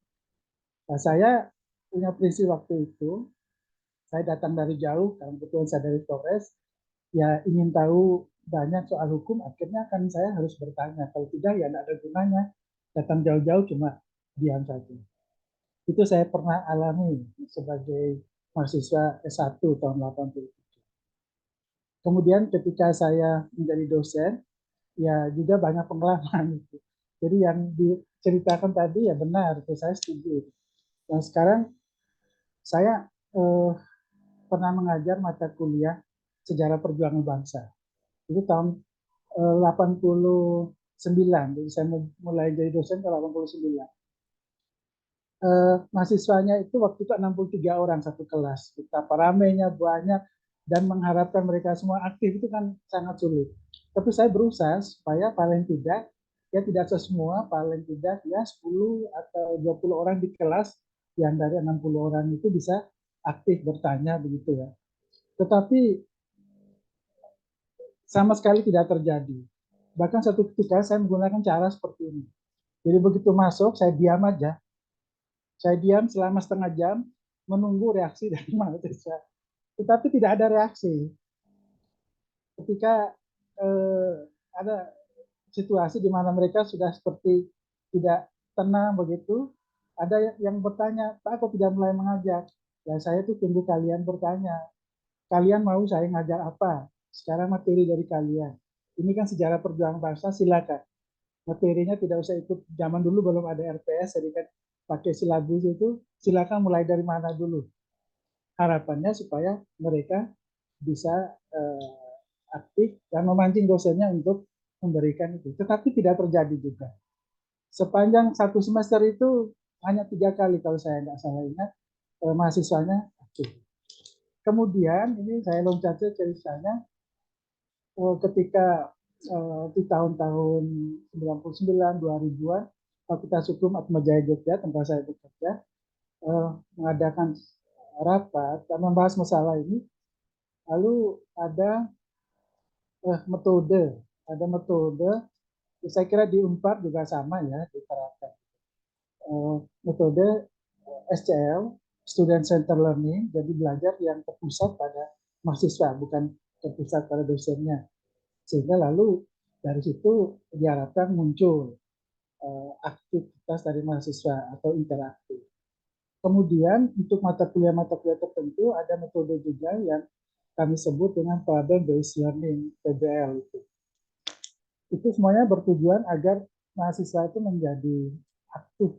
Nah, saya punya prinsip waktu itu, saya datang dari jauh, karena kebetulan saya dari Flores, ya ingin tahu banyak soal hukum, akhirnya kan saya harus bertanya. Kalau tidak, ya tidak ada gunanya. Datang jauh-jauh cuma diam saja. Itu saya pernah alami sebagai mahasiswa S1 tahun 87. Kemudian ketika saya menjadi dosen, ya juga banyak pengalaman. Jadi yang diceritakan tadi ya benar, saya setuju. Dan sekarang saya pernah mengajar mata kuliah sejarah perjuangan bangsa. Itu tahun 89, jadi saya mulai jadi dosen tahun 89. Mahasiswanya itu waktu itu 63 orang satu kelas. Betapa ramainya, banyak, dan mengharapkan mereka semua aktif itu kan sangat sulit. Tapi saya berusaha supaya paling tidak, ya tidak semua, paling tidak ya 10 atau 20 orang di kelas yang dari 60 orang itu bisa aktif bertanya begitu ya. Tetapi sama sekali tidak terjadi. Bahkan satu ketika saya menggunakan cara seperti ini. Jadi begitu masuk, saya diam aja. Saya diam selama setengah jam, menunggu reaksi dari mahasiswa. Tetapi tidak ada reaksi. Ketika ada situasi di mana mereka sudah seperti tidak tenang begitu, ada yang bertanya, Pak, kok tidak mulai mengajar? Ya saya tuh tunggu kalian bertanya. Kalian mau saya ngajar apa? Sekarang materi dari kalian. Ini kan sejarah perjuangan bangsa, silakan. Materinya tidak usah ikut, zaman dulu belum ada RPS, jadi kan pakai silabus itu, silakan mulai dari mana dulu. Harapannya supaya mereka bisa aktif dan memancing dosennya untuk memberikan itu. Tetapi tidak terjadi juga. Sepanjang satu semester itu hanya 3 kali kalau saya tidak salah ingat mahasiswanya aktif. Kemudian ini saya loncat ceritanya ketika di tahun-tahun 99, 2000-an, Fakultas Hukum Atmajaya Jogja, tempat saya bekerja, mengadakan rapat dan membahas masalah ini. Lalu ada metode, saya kira di Unpad juga sama ya diterapkan. Metode SCL, Student Center Learning, jadi belajar yang terpusat pada mahasiswa, bukan terpusat pada dosennya. Sehingga lalu dari situ diharapkan muncul aktivitas dari mahasiswa atau interaktif. Kemudian untuk mata kuliah tertentu ada metode juga yang kami sebut dengan problem based learning (PBL) itu. Itu semuanya bertujuan agar mahasiswa itu menjadi aktif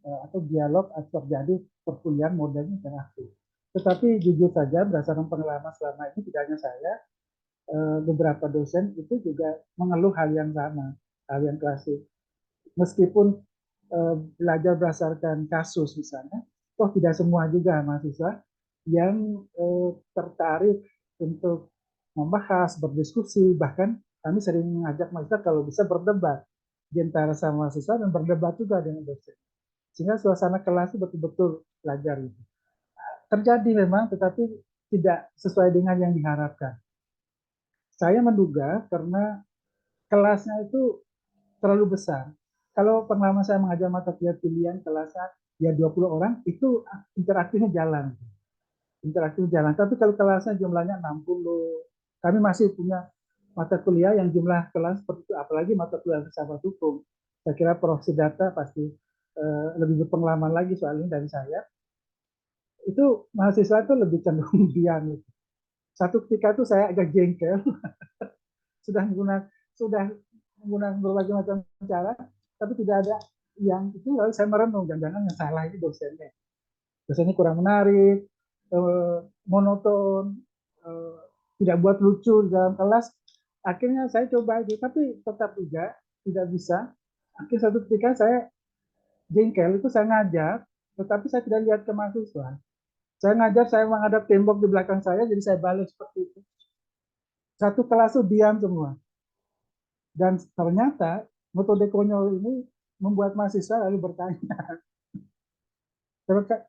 atau dialog atau terjadi perkuliahan model interaktif. Tetapi jujur saja berdasarkan pengalaman selama ini tidak hanya saya, beberapa dosen itu juga mengeluh hal yang sama, hal yang klasik. Meskipun belajar berdasarkan kasus misalnya, toh tidak semua juga mahasiswa yang tertarik untuk membahas, berdiskusi, bahkan kami sering mengajak mahasiswa kalau bisa berdebat di antara sama mahasiswa dan berdebat juga dengan dosen. Sehingga suasana kelas itu betul-betul belajar itu. Terjadi memang, tetapi tidak sesuai dengan yang diharapkan. Saya menduga karena kelasnya itu terlalu besar. Kalau pengalaman saya mengajar mata kuliah pilihan kelasnya ya 20 orang, itu interaktifnya jalan. Interaktif jalan. Tapi kalau kelasnya jumlahnya 60, kami masih punya mata kuliah yang jumlah kelas seperti itu, apalagi mata kuliah filsafat hukum. Saya kira Prof. Siddhartha pasti lebih berpengalaman lagi soal ini dari saya. Itu mahasiswa itu lebih cenderung diam. Satu ketika itu saya agak jengkel, sudah menggunakan berbagai macam cara, tapi tidak ada yang itu. Lalu saya merenung, jangan-jangan yang salah ini dosennya. Dosennya kurang menarik, monoton, tidak buat lucu di dalam kelas. Akhirnya saya coba itu, tapi tetap juga tidak bisa. Akhirnya satu ketika saya jengkel, itu saya ngajar, tetapi saya tidak lihat ke mahasiswa. Saya ngajar, saya menghadap tembok di belakang saya, jadi saya balik seperti itu. Satu kelas itu diam semua. Dan ternyata metode konyol ini membuat mahasiswa lalu bertanya,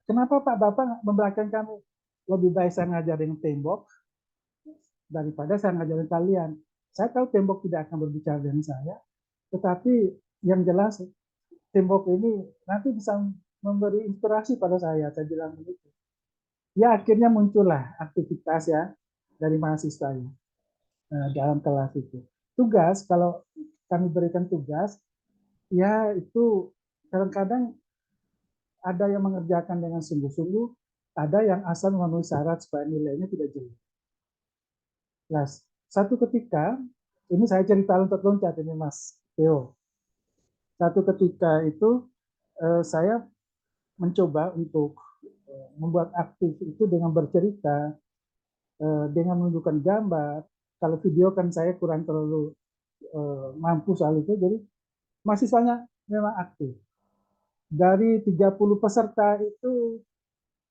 kenapa Pak Bapak membelakang kami? Lebih baik saya ngajar dengan tembok daripada saya ngajarin kalian. Saya tahu tembok tidak akan berbicara dengan saya, tetapi yang jelas tembok ini nanti bisa memberi inspirasi pada saya bilang begitu. Ya akhirnya muncullah aktivitas ya dari mahasiswa ya, dalam kelas itu. Tugas, kalau kami berikan tugas, ya itu kadang-kadang ada yang mengerjakan dengan sungguh-sungguh, ada yang asal memenuhi syarat supaya nilainya tidak jelek. Nah, satu ketika, ini saya cerita loncat-loncat ini Mas Theo. Satu ketika itu saya mencoba untuk membuat aktif itu dengan bercerita, dengan menunjukkan gambar. Kalau video kan saya kurang terlalu mampu soal itu, jadi mahasiswanya memang aktif. Dari 30 peserta itu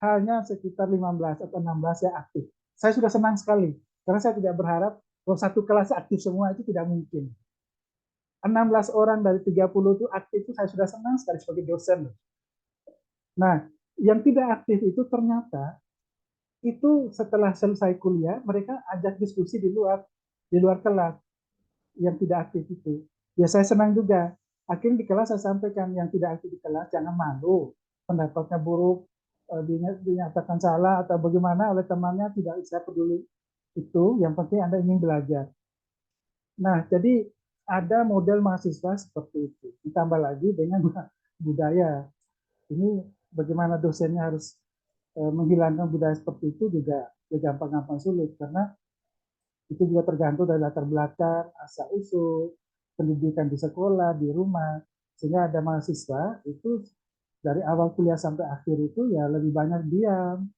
hanya sekitar 15 atau 16 yang aktif. Saya sudah senang sekali, karena saya tidak berharap kalau satu kelas aktif semua, itu tidak mungkin. 16 orang dari 30 itu aktif, itu saya sudah senang sekali sebagai dosen. Nah, yang tidak aktif itu ternyata itu setelah selesai kuliah mereka ajak diskusi di luar kelas. Yang tidak aktif itu, ya saya senang juga. Akhirnya di kelas saya sampaikan, yang tidak aktif di kelas jangan malu, pendapatnya buruk, dinyatakan salah atau bagaimana oleh temannya, tidak saya peduli itu, yang penting Anda ingin belajar. Nah, jadi ada model mahasiswa seperti itu, ditambah lagi dengan budaya. Ini bagaimana dosennya harus menghilangkan budaya seperti itu juga gampang-gampang sulit, karena itu juga tergantung dari latar belakang, asal usul, pendidikan di sekolah, di rumah. Sehingga ada mahasiswa itu dari awal kuliah sampai akhir itu ya lebih banyak diam,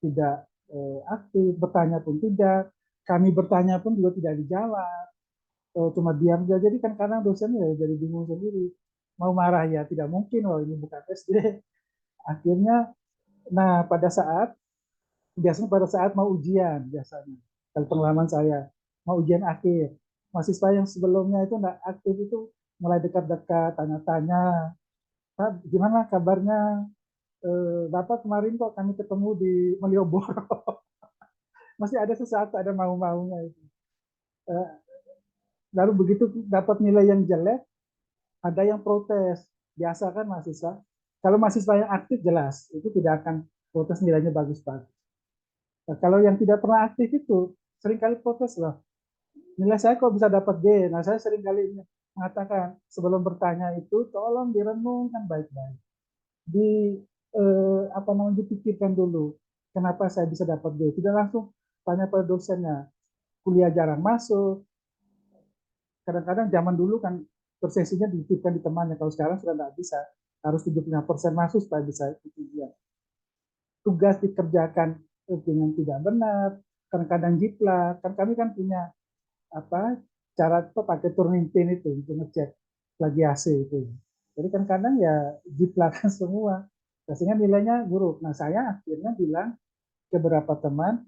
tidak aktif, bertanya pun tidak. Kami bertanya pun juga tidak dijawab, cuma diam saja. Jadi kan kadang dosennya ya jadi bingung sendiri. Mau marah ya tidak mungkin, oh ini bukan SD. Akhirnya, nah biasanya pada saat mau ujian, biasanya kalau pengalaman saya mau ujian akhir, mahasiswa yang sebelumnya itu nggak aktif itu mulai dekat-dekat, tanya-tanya, Pak gimana kabarnya, Bapak kemarin kok kami ketemu di Malioboro. Masih ada sesuatu, ada mau-maunya itu. Lalu begitu dapat nilai yang jelek, ada yang protes. Biasa kan mahasiswa, kalau mahasiswa yang aktif jelas itu tidak akan protes nilainya bagus-bagus. Nah, kalau yang tidak pernah aktif itu seringkali protes loh. Nilai saya kok bisa dapat D. Nah, saya seringkali mengatakan sebelum bertanya itu tolong direnungkan baik-baik. Apa namanya, dipikirkan dulu kenapa saya bisa dapat D. Tidak langsung tanya pada dosennya. Kuliah jarang masuk. Kadang-kadang zaman dulu kan persesinya dititipkan di temannya. Kalau sekarang sudah tidak bisa. Harus 75% masuk supaya bisa ujian. Tugas dikerjakan dengan tidak benar. Kadang-kadang jiplak. Kan kami kan punya cara pakai turning pin itu untuk ngecek plagiasi itu. Jadi kan kadang ya jiplakan semua, sehingga nilainya buruk. Nah saya akhirnya bilang ke beberapa teman,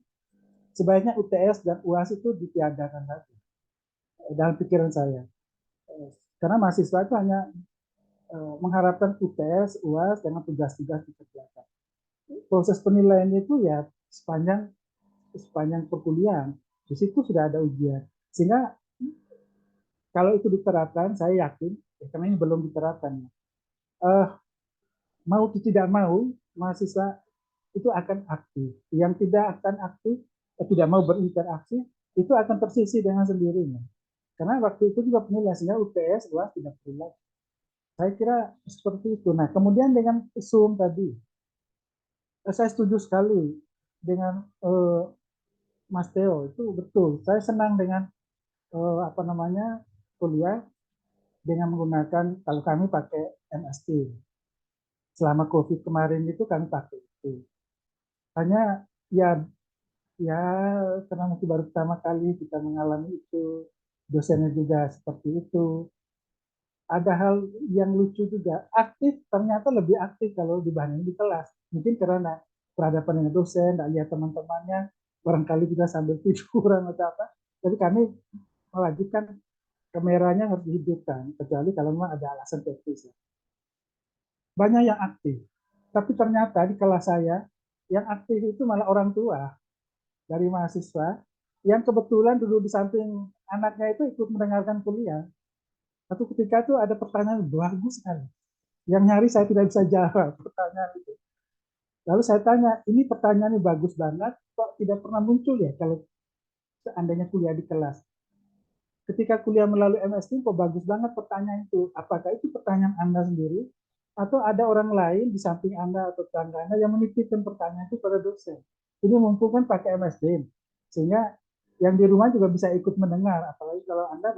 sebaiknya UTS dan UAS itu ditiadakan lagi dalam pikiran saya. Karena mahasiswa itu hanya mengharapkan UTS, UAS dengan tugas-tugas dikerjakan. Proses penilaian itu ya sepanjang perkuliahan. Di situ sudah ada ujian. Sehingga kalau itu diterapkan, saya yakin, karena ini belum diterapkan, mau tidak mau, mahasiswa itu akan aktif. Yang tidak akan aktif, tidak mau berinteraksi, itu akan tersisih dengan sendirinya. Karena waktu itu juga penilaian, sehingga UTS, UAS tidak perlu lagi. Saya kira seperti itu. Nah, kemudian dengan Zoom tadi, saya setuju sekali dengan Mas Theo, itu betul. Saya senang dengan kuliah dengan menggunakan, kalau kami pakai MS Teams. Selama COVID kemarin itu kami pakai itu. Hanya ya karena mungkin baru pertama kali kita mengalami itu, dosennya juga seperti itu. Ada hal yang lucu juga, aktif ternyata lebih aktif kalau dibanding di kelas. Mungkin karena berhadapan dengan dosen, tidak lihat teman-temannya, barangkali kita sambil tiduran atau apa. Jadi kami mewajibkan kameranya harus dihidupkan, kecuali kalau memang ada alasan teknis. Banyak yang aktif, tapi ternyata di kelas saya yang aktif itu malah orang tua dari mahasiswa yang kebetulan duduk di samping anaknya itu ikut mendengarkan kuliah. Satu ketika itu ada pertanyaan bagus sekali, yang nyari saya tidak bisa jawab pertanyaan itu. Lalu saya tanya, ini pertanyaannya bagus banget, kok tidak pernah muncul ya kalau seandainya kuliah di kelas. Ketika kuliah melalui MS Teams, kok bagus banget pertanyaan itu. Apakah itu pertanyaan Anda sendiri, atau ada orang lain di samping Anda atau tetangga Anda yang menitipkan pertanyaan itu pada dosen? Ini mumpung kan pakai MS Teams, sehingga yang di rumah juga bisa ikut mendengar. Apalagi kalau Anda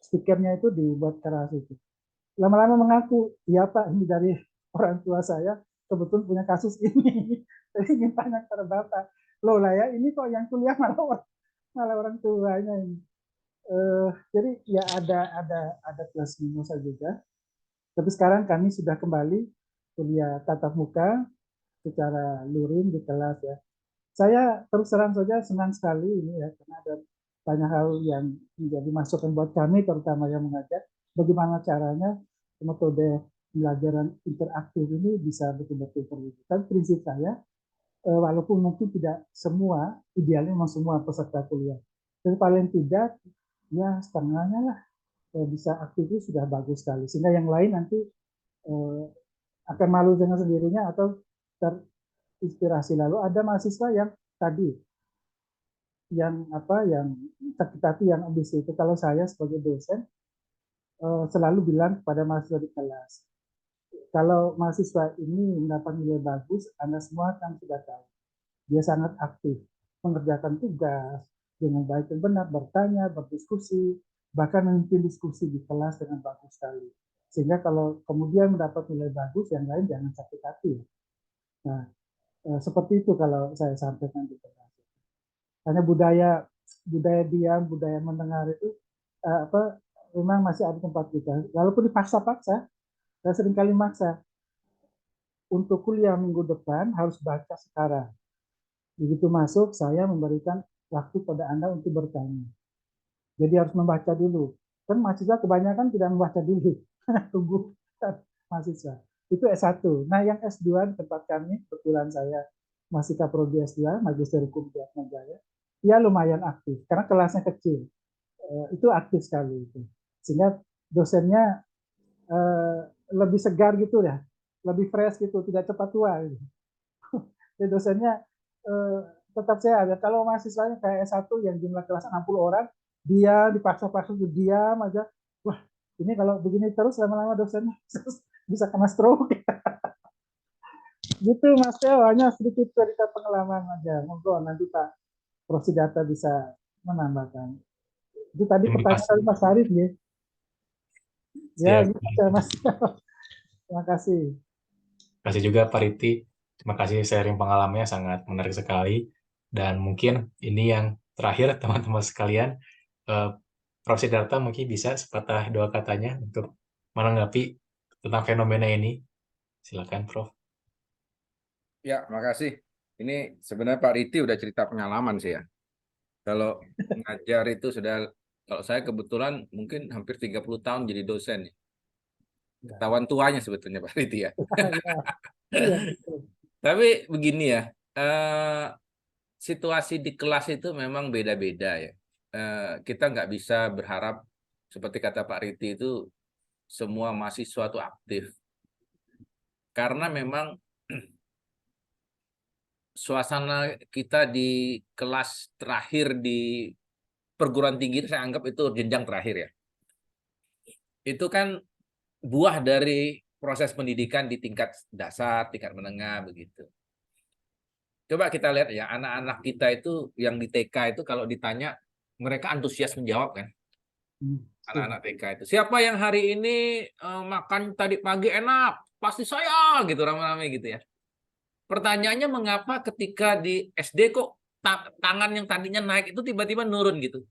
speakernya itu dibuat keras itu. Lama-lama mengaku, iya Pak, ini dari orang tua saya, kebetulan punya kasus ini. Jadi ingin tanya kepada Bapak, loh lah ya, ini kok yang kuliah malah orang tuanya ini. Jadi ya ada plus minusnya juga. Tapi sekarang kami sudah kembali kuliah tatap muka secara luring di kelas ya. Saya terus terang saja senang sekali ini ya, karena ada banyak hal yang menjadi masukan buat kami, terutama yang mengajar, bagaimana caranya metode pembelajaran interaktif ini bisa betul-betul terwujud. Prinsip saya, walaupun mungkin tidak semua, idealnya memang semua peserta kuliah, tapi paling tidak ya setengahnya lah bisa aktif itu sudah bagus sekali, sehingga yang lain nanti akan malu dengan sendirinya atau terinspirasi. Lalu ada mahasiswa yang tadi yang tapi yang ambisi itu, kalau saya sebagai dosen selalu bilang kepada mahasiswa di kelas, kalau mahasiswa ini mendapat nilai bagus, Anda semua kan sudah tahu, dia sangat aktif mengerjakan tugas dengan baik dan benar, bertanya, berdiskusi, bahkan memimpin diskusi di kelas dengan bagus sekali. Sehingga kalau kemudian mendapat nilai bagus, yang lain jangan sakit hati. Nah, seperti itu kalau saya sampaikan di kelas. Hanya budaya diam, budaya mendengar itu memang masih ada tempat kita. Walaupun dipaksa-paksa, saya seringkali maksa. Untuk kuliah minggu depan harus baca sekarang. Begitu masuk, saya memberikan waktu pada Anda untuk bertanya. Jadi harus membaca dulu. Kan mahasiswa kebanyakan tidak membaca dulu. Tunggu mahasiswa. Itu S1. Nah, yang S2 di tempat kami, kebetulan saya masih kaprodi S2, Magister Hukum di Atmajaya, ya lumayan aktif. Karena kelasnya kecil. Itu aktif sekali. Itu. Sehingga dosennya lebih segar gitu ya. Lebih fresh gitu, tidak cepat tua. Gitu. Jadi dosennya tetap sehat. Kalau mahasiswanya kayak S1 yang jumlah kelas 60 orang, dia dipaksa-paksa diam aja. Wah, ini kalau begini terus lama-lama dosennya bisa kena stroke. Gitu Mas Teo, hanya sedikit cerita pengalaman aja. Monggo nanti Pak Prosidata bisa menambahkan. Itu tadi pertanyaan dari Mas Arif ya. Ya, gitu Mas. Terima kasih. Terima kasih juga Pak Riti. Terima kasih sharing pengalamannya, sangat menarik sekali. Dan mungkin ini yang terakhir teman-teman sekalian. Prof. Siddhartha mungkin bisa sepatah dua katanya untuk menanggapi tentang fenomena ini. Silakan Prof. Ya, makasih. Ini sebenarnya Pak Riti udah cerita pengalaman sih ya. Kalau ngajar itu sudah, kalau saya kebetulan mungkin hampir 30 tahun jadi dosen. Ketahuan tuanya sebetulnya Pak Riti ya. Iya, betul. Tapi begini ya, situasi di kelas itu memang beda-beda ya. Kita nggak bisa berharap seperti kata Pak Riti itu semua mahasiswa itu aktif. Karena memang suasana kita di kelas terakhir di perguruan tinggi itu saya anggap itu jenjang terakhir ya. Itu kan buah dari proses pendidikan di tingkat dasar, tingkat menengah begitu. Coba kita lihat ya, anak-anak kita itu yang di TK itu kalau ditanya mereka antusias menjawab kan. Anak-anak TK itu. Siapa yang hari ini makan tadi pagi enak? Pasti saya gitu, ramai-ramai gitu ya. Pertanyaannya mengapa ketika di SD kok tangan yang tadinya naik itu tiba-tiba nurun gitu.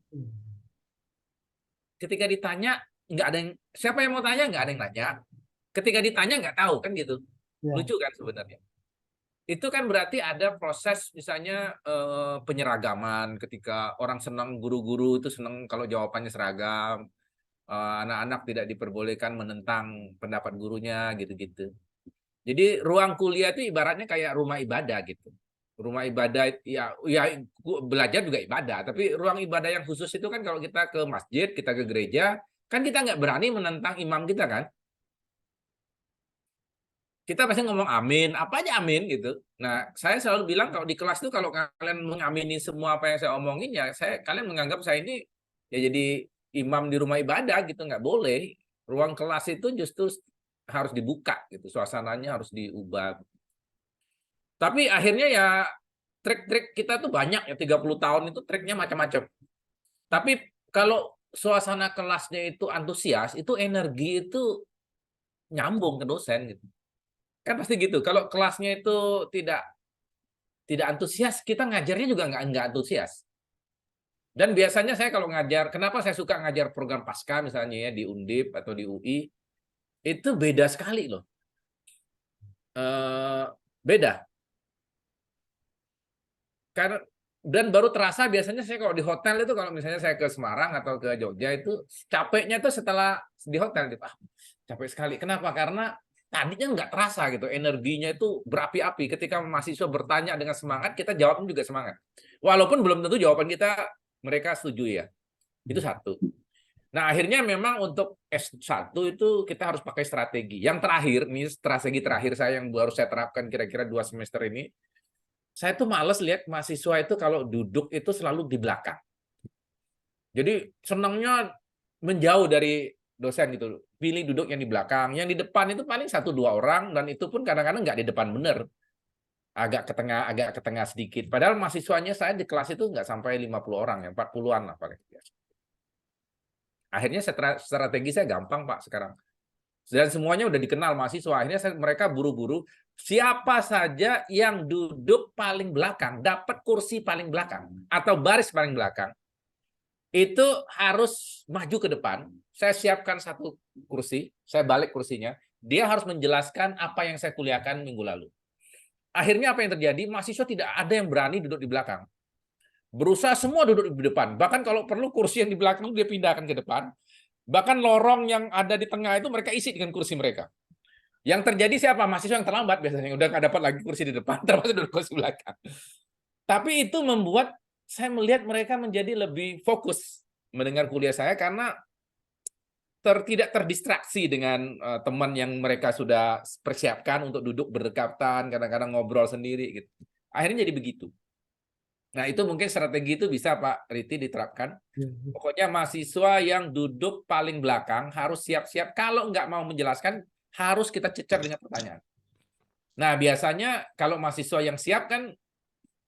Ketika ditanya nggak ada yang, siapa yang mau tanya, nggak ada yang nanya. Ketika ditanya nggak tahu kan gitu. Ya. Lucu kan sebenarnya. Itu kan berarti ada proses misalnya penyeragaman, ketika orang senang, guru-guru itu senang kalau jawabannya seragam, anak-anak tidak diperbolehkan menentang pendapat gurunya gitu-gitu. Jadi ruang kuliah itu ibaratnya kayak rumah ibadah gitu. Rumah ibadah ya belajar juga ibadah, tapi ruang ibadah yang khusus itu kan kalau kita ke masjid, kita ke gereja, kan kita nggak berani menentang imam kita kan. Kita pasti ngomong amin, apa aja amin gitu. Nah, saya selalu bilang kalau di kelas itu kalau kalian mengamini semua apa yang saya omongin ya, kalian menganggap saya ini ya jadi imam di rumah ibadah gitu, nggak boleh. Ruang kelas itu justru harus dibuka gitu, suasananya harus diubah. Tapi akhirnya ya trik-trik kita tuh banyak ya, 30 tahun itu triknya macam-macam. Tapi kalau suasana kelasnya itu antusias, itu energi itu nyambung ke dosen gitu. Kan pasti gitu. Kalau kelasnya itu tidak antusias, kita ngajarnya juga nggak antusias. Dan biasanya saya kalau ngajar, kenapa saya suka ngajar program pasca misalnya ya di Undip atau di UI, itu beda sekali loh. Beda. Karena dan baru terasa biasanya saya kalau di hotel itu, kalau misalnya saya ke Semarang atau ke Jogja itu capeknya itu setelah di hotel gitu. Capek sekali. Kenapa? Karena tadinya nggak terasa gitu, energinya itu berapi-api. Ketika mahasiswa bertanya dengan semangat, kita jawabnya juga semangat. Walaupun belum tentu jawaban kita mereka setuju ya. Itu satu. Nah, akhirnya memang untuk S1 itu kita harus pakai strategi. Yang terakhir, nih strategi terakhir saya yang baru saya terapkan kira-kira 2 semester ini, saya tuh males lihat mahasiswa itu kalau duduk itu selalu di belakang. Jadi senangnya menjauh dari dosen gitu. Pilih duduk yang di belakang. Yang di depan itu paling 1-2 orang, dan itu pun kadang-kadang nggak di depan bener. Agak ke tengah sedikit. Padahal mahasiswanya saya di kelas itu nggak sampai 50 orang, ya 40-an lah paling. Akhirnya strategi saya gampang Pak sekarang. Dan semuanya udah dikenal mahasiswa. Akhirnya mereka buru-buru, siapa saja yang duduk paling belakang, dapat kursi paling belakang, atau baris paling belakang, itu harus maju ke depan. Saya siapkan 1 kursi, saya balik kursinya, dia harus menjelaskan apa yang saya kuliahkan minggu lalu. Akhirnya apa yang terjadi? Mahasiswa tidak ada yang berani duduk di belakang. Berusaha semua duduk di depan. Bahkan kalau perlu kursi yang di belakang dia pindahkan ke depan. Bahkan lorong yang ada di tengah itu mereka isi dengan kursi mereka. Yang terjadi siapa? Mahasiswa yang terlambat biasanya. Udah nggak dapat lagi kursi di depan, termasuk duduk kursi belakang. Tapi itu membuat saya melihat mereka menjadi lebih fokus mendengar kuliah saya karena tidak terdistraksi dengan teman yang mereka sudah persiapkan untuk duduk berdekatan, kadang-kadang ngobrol sendiri gitu. Akhirnya jadi begitu. Nah, itu mungkin strategi itu bisa Pak Riti diterapkan. Pokoknya mahasiswa yang duduk paling belakang harus siap-siap. Kalau nggak mau menjelaskan, harus kita cecer dengan pertanyaan. Nah, biasanya kalau mahasiswa yang siap kan,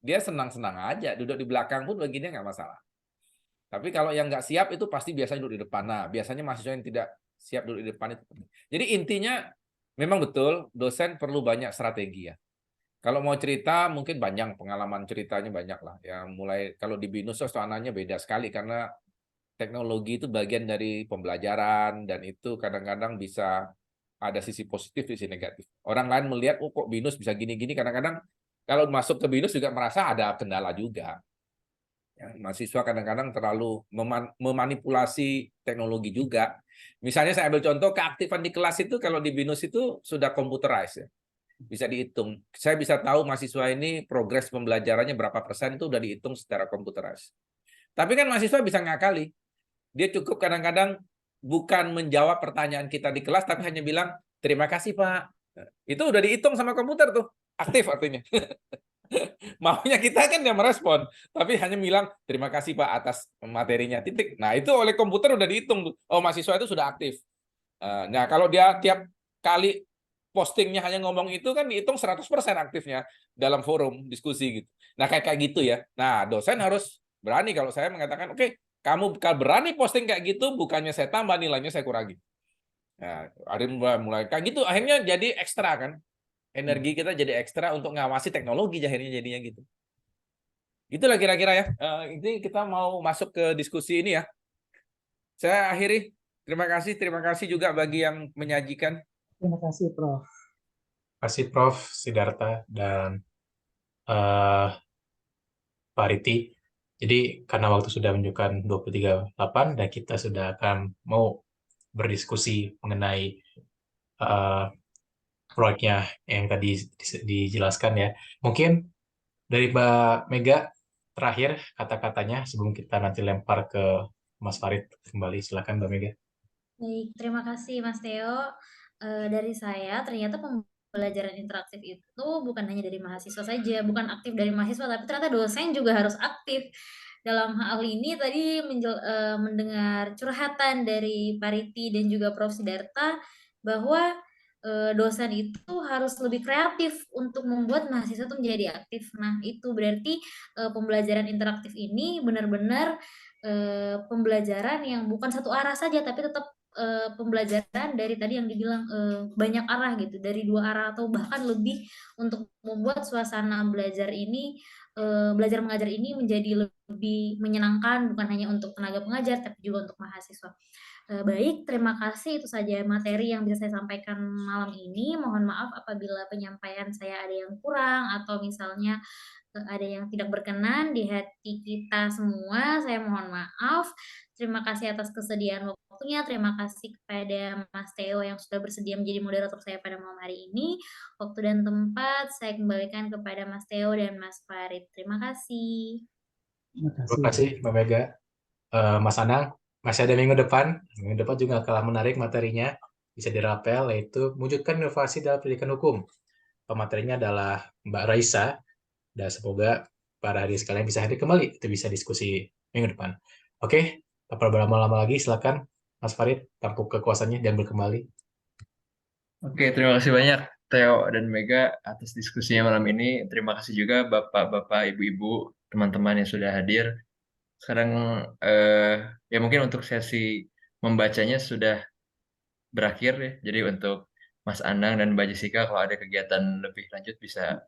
dia senang-senang aja. Duduk di belakang pun baginya nggak masalah. Tapi kalau yang nggak siap itu pasti biasanya duduk di depan. Nah, biasanya mahasiswa yang tidak siap duduk di depan itu. Jadi intinya memang betul, dosen perlu banyak strategi ya. Kalau mau cerita, mungkin banyak pengalaman ceritanya banyak lah. Ya, mulai kalau di BINUS suasananya beda sekali karena teknologi itu bagian dari pembelajaran dan itu kadang-kadang bisa Ada sisi positif, sisi negatif. Orang lain melihat, oh kok BINUS bisa gini-gini. Kadang-kadang kalau masuk ke BINUS juga merasa ada kendala juga. Ya, mahasiswa kadang-kadang terlalu memanipulasi teknologi juga. Misalnya saya ambil contoh, keaktifan di kelas itu kalau di BINUS itu sudah computerized ya. Bisa dihitung. Saya bisa tahu mahasiswa ini progres pembelajarannya berapa persen itu udah dihitung secara computerized. Tapi kan mahasiswa bisa ngakali. Dia cukup kadang-kadang bukan menjawab pertanyaan kita di kelas, tapi hanya bilang, terima kasih Pak. Itu udah dihitung sama komputer tuh. Aktif artinya. Maunya kita kan yang merespon, tapi hanya bilang terima kasih Pak atas materinya, titik. Nah itu oleh komputer udah dihitung tuh. Oh mahasiswa itu sudah aktif. Nah kalau dia tiap kali postingnya hanya ngomong itu kan dihitung 100% aktifnya dalam forum diskusi gitu. Nah kayak gitu ya. Nah dosen harus berani kalau saya mengatakan oke, kamu berani posting kayak gitu, bukannya saya tambah nilainya saya kurangi. Nah, ada mulai kayak gitu akhirnya jadi ekstra kan. Energi kita jadi ekstra untuk ngawasi teknologi akhirnya jadinya gitu. Itulah kira-kira ya. Ini kita mau masuk ke diskusi ini ya. Saya akhiri. Terima kasih juga bagi yang menyajikan. Terima kasih, Prof. Terima kasih Prof. Siddhartha dan Pak Riti. Jadi karena waktu sudah menunjukkan 23.8 dan kita sudah akan mau berdiskusi mengenai proyeknya yang tadi dijelaskan ya. Mungkin dari Mbak Mega terakhir kata-katanya sebelum kita nanti lempar ke Mas Farid kembali. Silakan Mbak Mega. Baik, terima kasih Mas Theo. Dari saya, ternyata pembelajaran interaktif itu bukan hanya dari mahasiswa saja, bukan aktif dari mahasiswa, tapi ternyata dosen juga harus aktif. Dalam hal ini tadi mendengar curhatan dari Pak Riti dan juga Prof. Siddhartha bahwa dosen itu harus lebih kreatif untuk membuat mahasiswa itu menjadi aktif. Nah, itu berarti pembelajaran interaktif ini benar-benar pembelajaran yang bukan satu arah saja, tapi tetap pembelajaran dari tadi yang dibilang banyak arah gitu, dari 2 arah atau bahkan lebih untuk membuat suasana belajar mengajar ini menjadi lebih menyenangkan, bukan hanya untuk tenaga pengajar tapi juga untuk mahasiswa. Baik, terima kasih. Itu saja materi yang bisa saya sampaikan malam ini. Mohon maaf apabila penyampaian saya ada yang kurang atau misalnya ada yang tidak berkenan di hati kita semua. Saya mohon maaf. Terima kasih atas kesediaan waktunya. Terima kasih kepada Mas Theo yang sudah bersedia menjadi moderator saya pada malam hari ini. Waktu dan tempat saya kembalikan kepada Mas Theo dan Mas Farid. Terima kasih. Terima kasih Mbak Mega. Mas Anang, masih ada minggu depan. Minggu depan juga kalah menarik materinya. Bisa dirapel, yaitu mewujudkan inovasi dalam pendidikan hukum. Pematerinya adalah Mbak Raisa. Dan semoga para hadir sekalian bisa hadir kembali. Itu bisa diskusi minggu depan. Oke, tanpa berlama-lama lagi, silakan Mas Farid, tampuk kekuasaannya dan berkembali. Oke, terima kasih banyak Theo dan Mega atas diskusinya malam ini. Terima kasih juga Bapak-Bapak, Ibu-Ibu, teman-teman yang sudah hadir. Sekarang ya mungkin untuk sesi membacanya sudah berakhir ya. Jadi untuk Mas Anang dan Mbak Jessica kalau ada kegiatan lebih lanjut bisa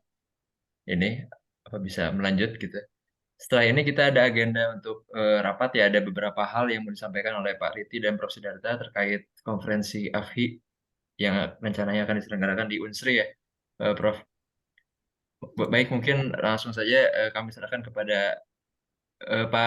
bisa melanjut gitu. Setelah ini kita ada agenda untuk rapat ya, ada beberapa hal yang mau disampaikan oleh Pak Riti dan Prof. Siddhartha terkait konferensi AFHI yang rencananya akan diselenggarakan di Unsri ya, Prof. Baik, mungkin langsung saja kami serahkan kepada Pak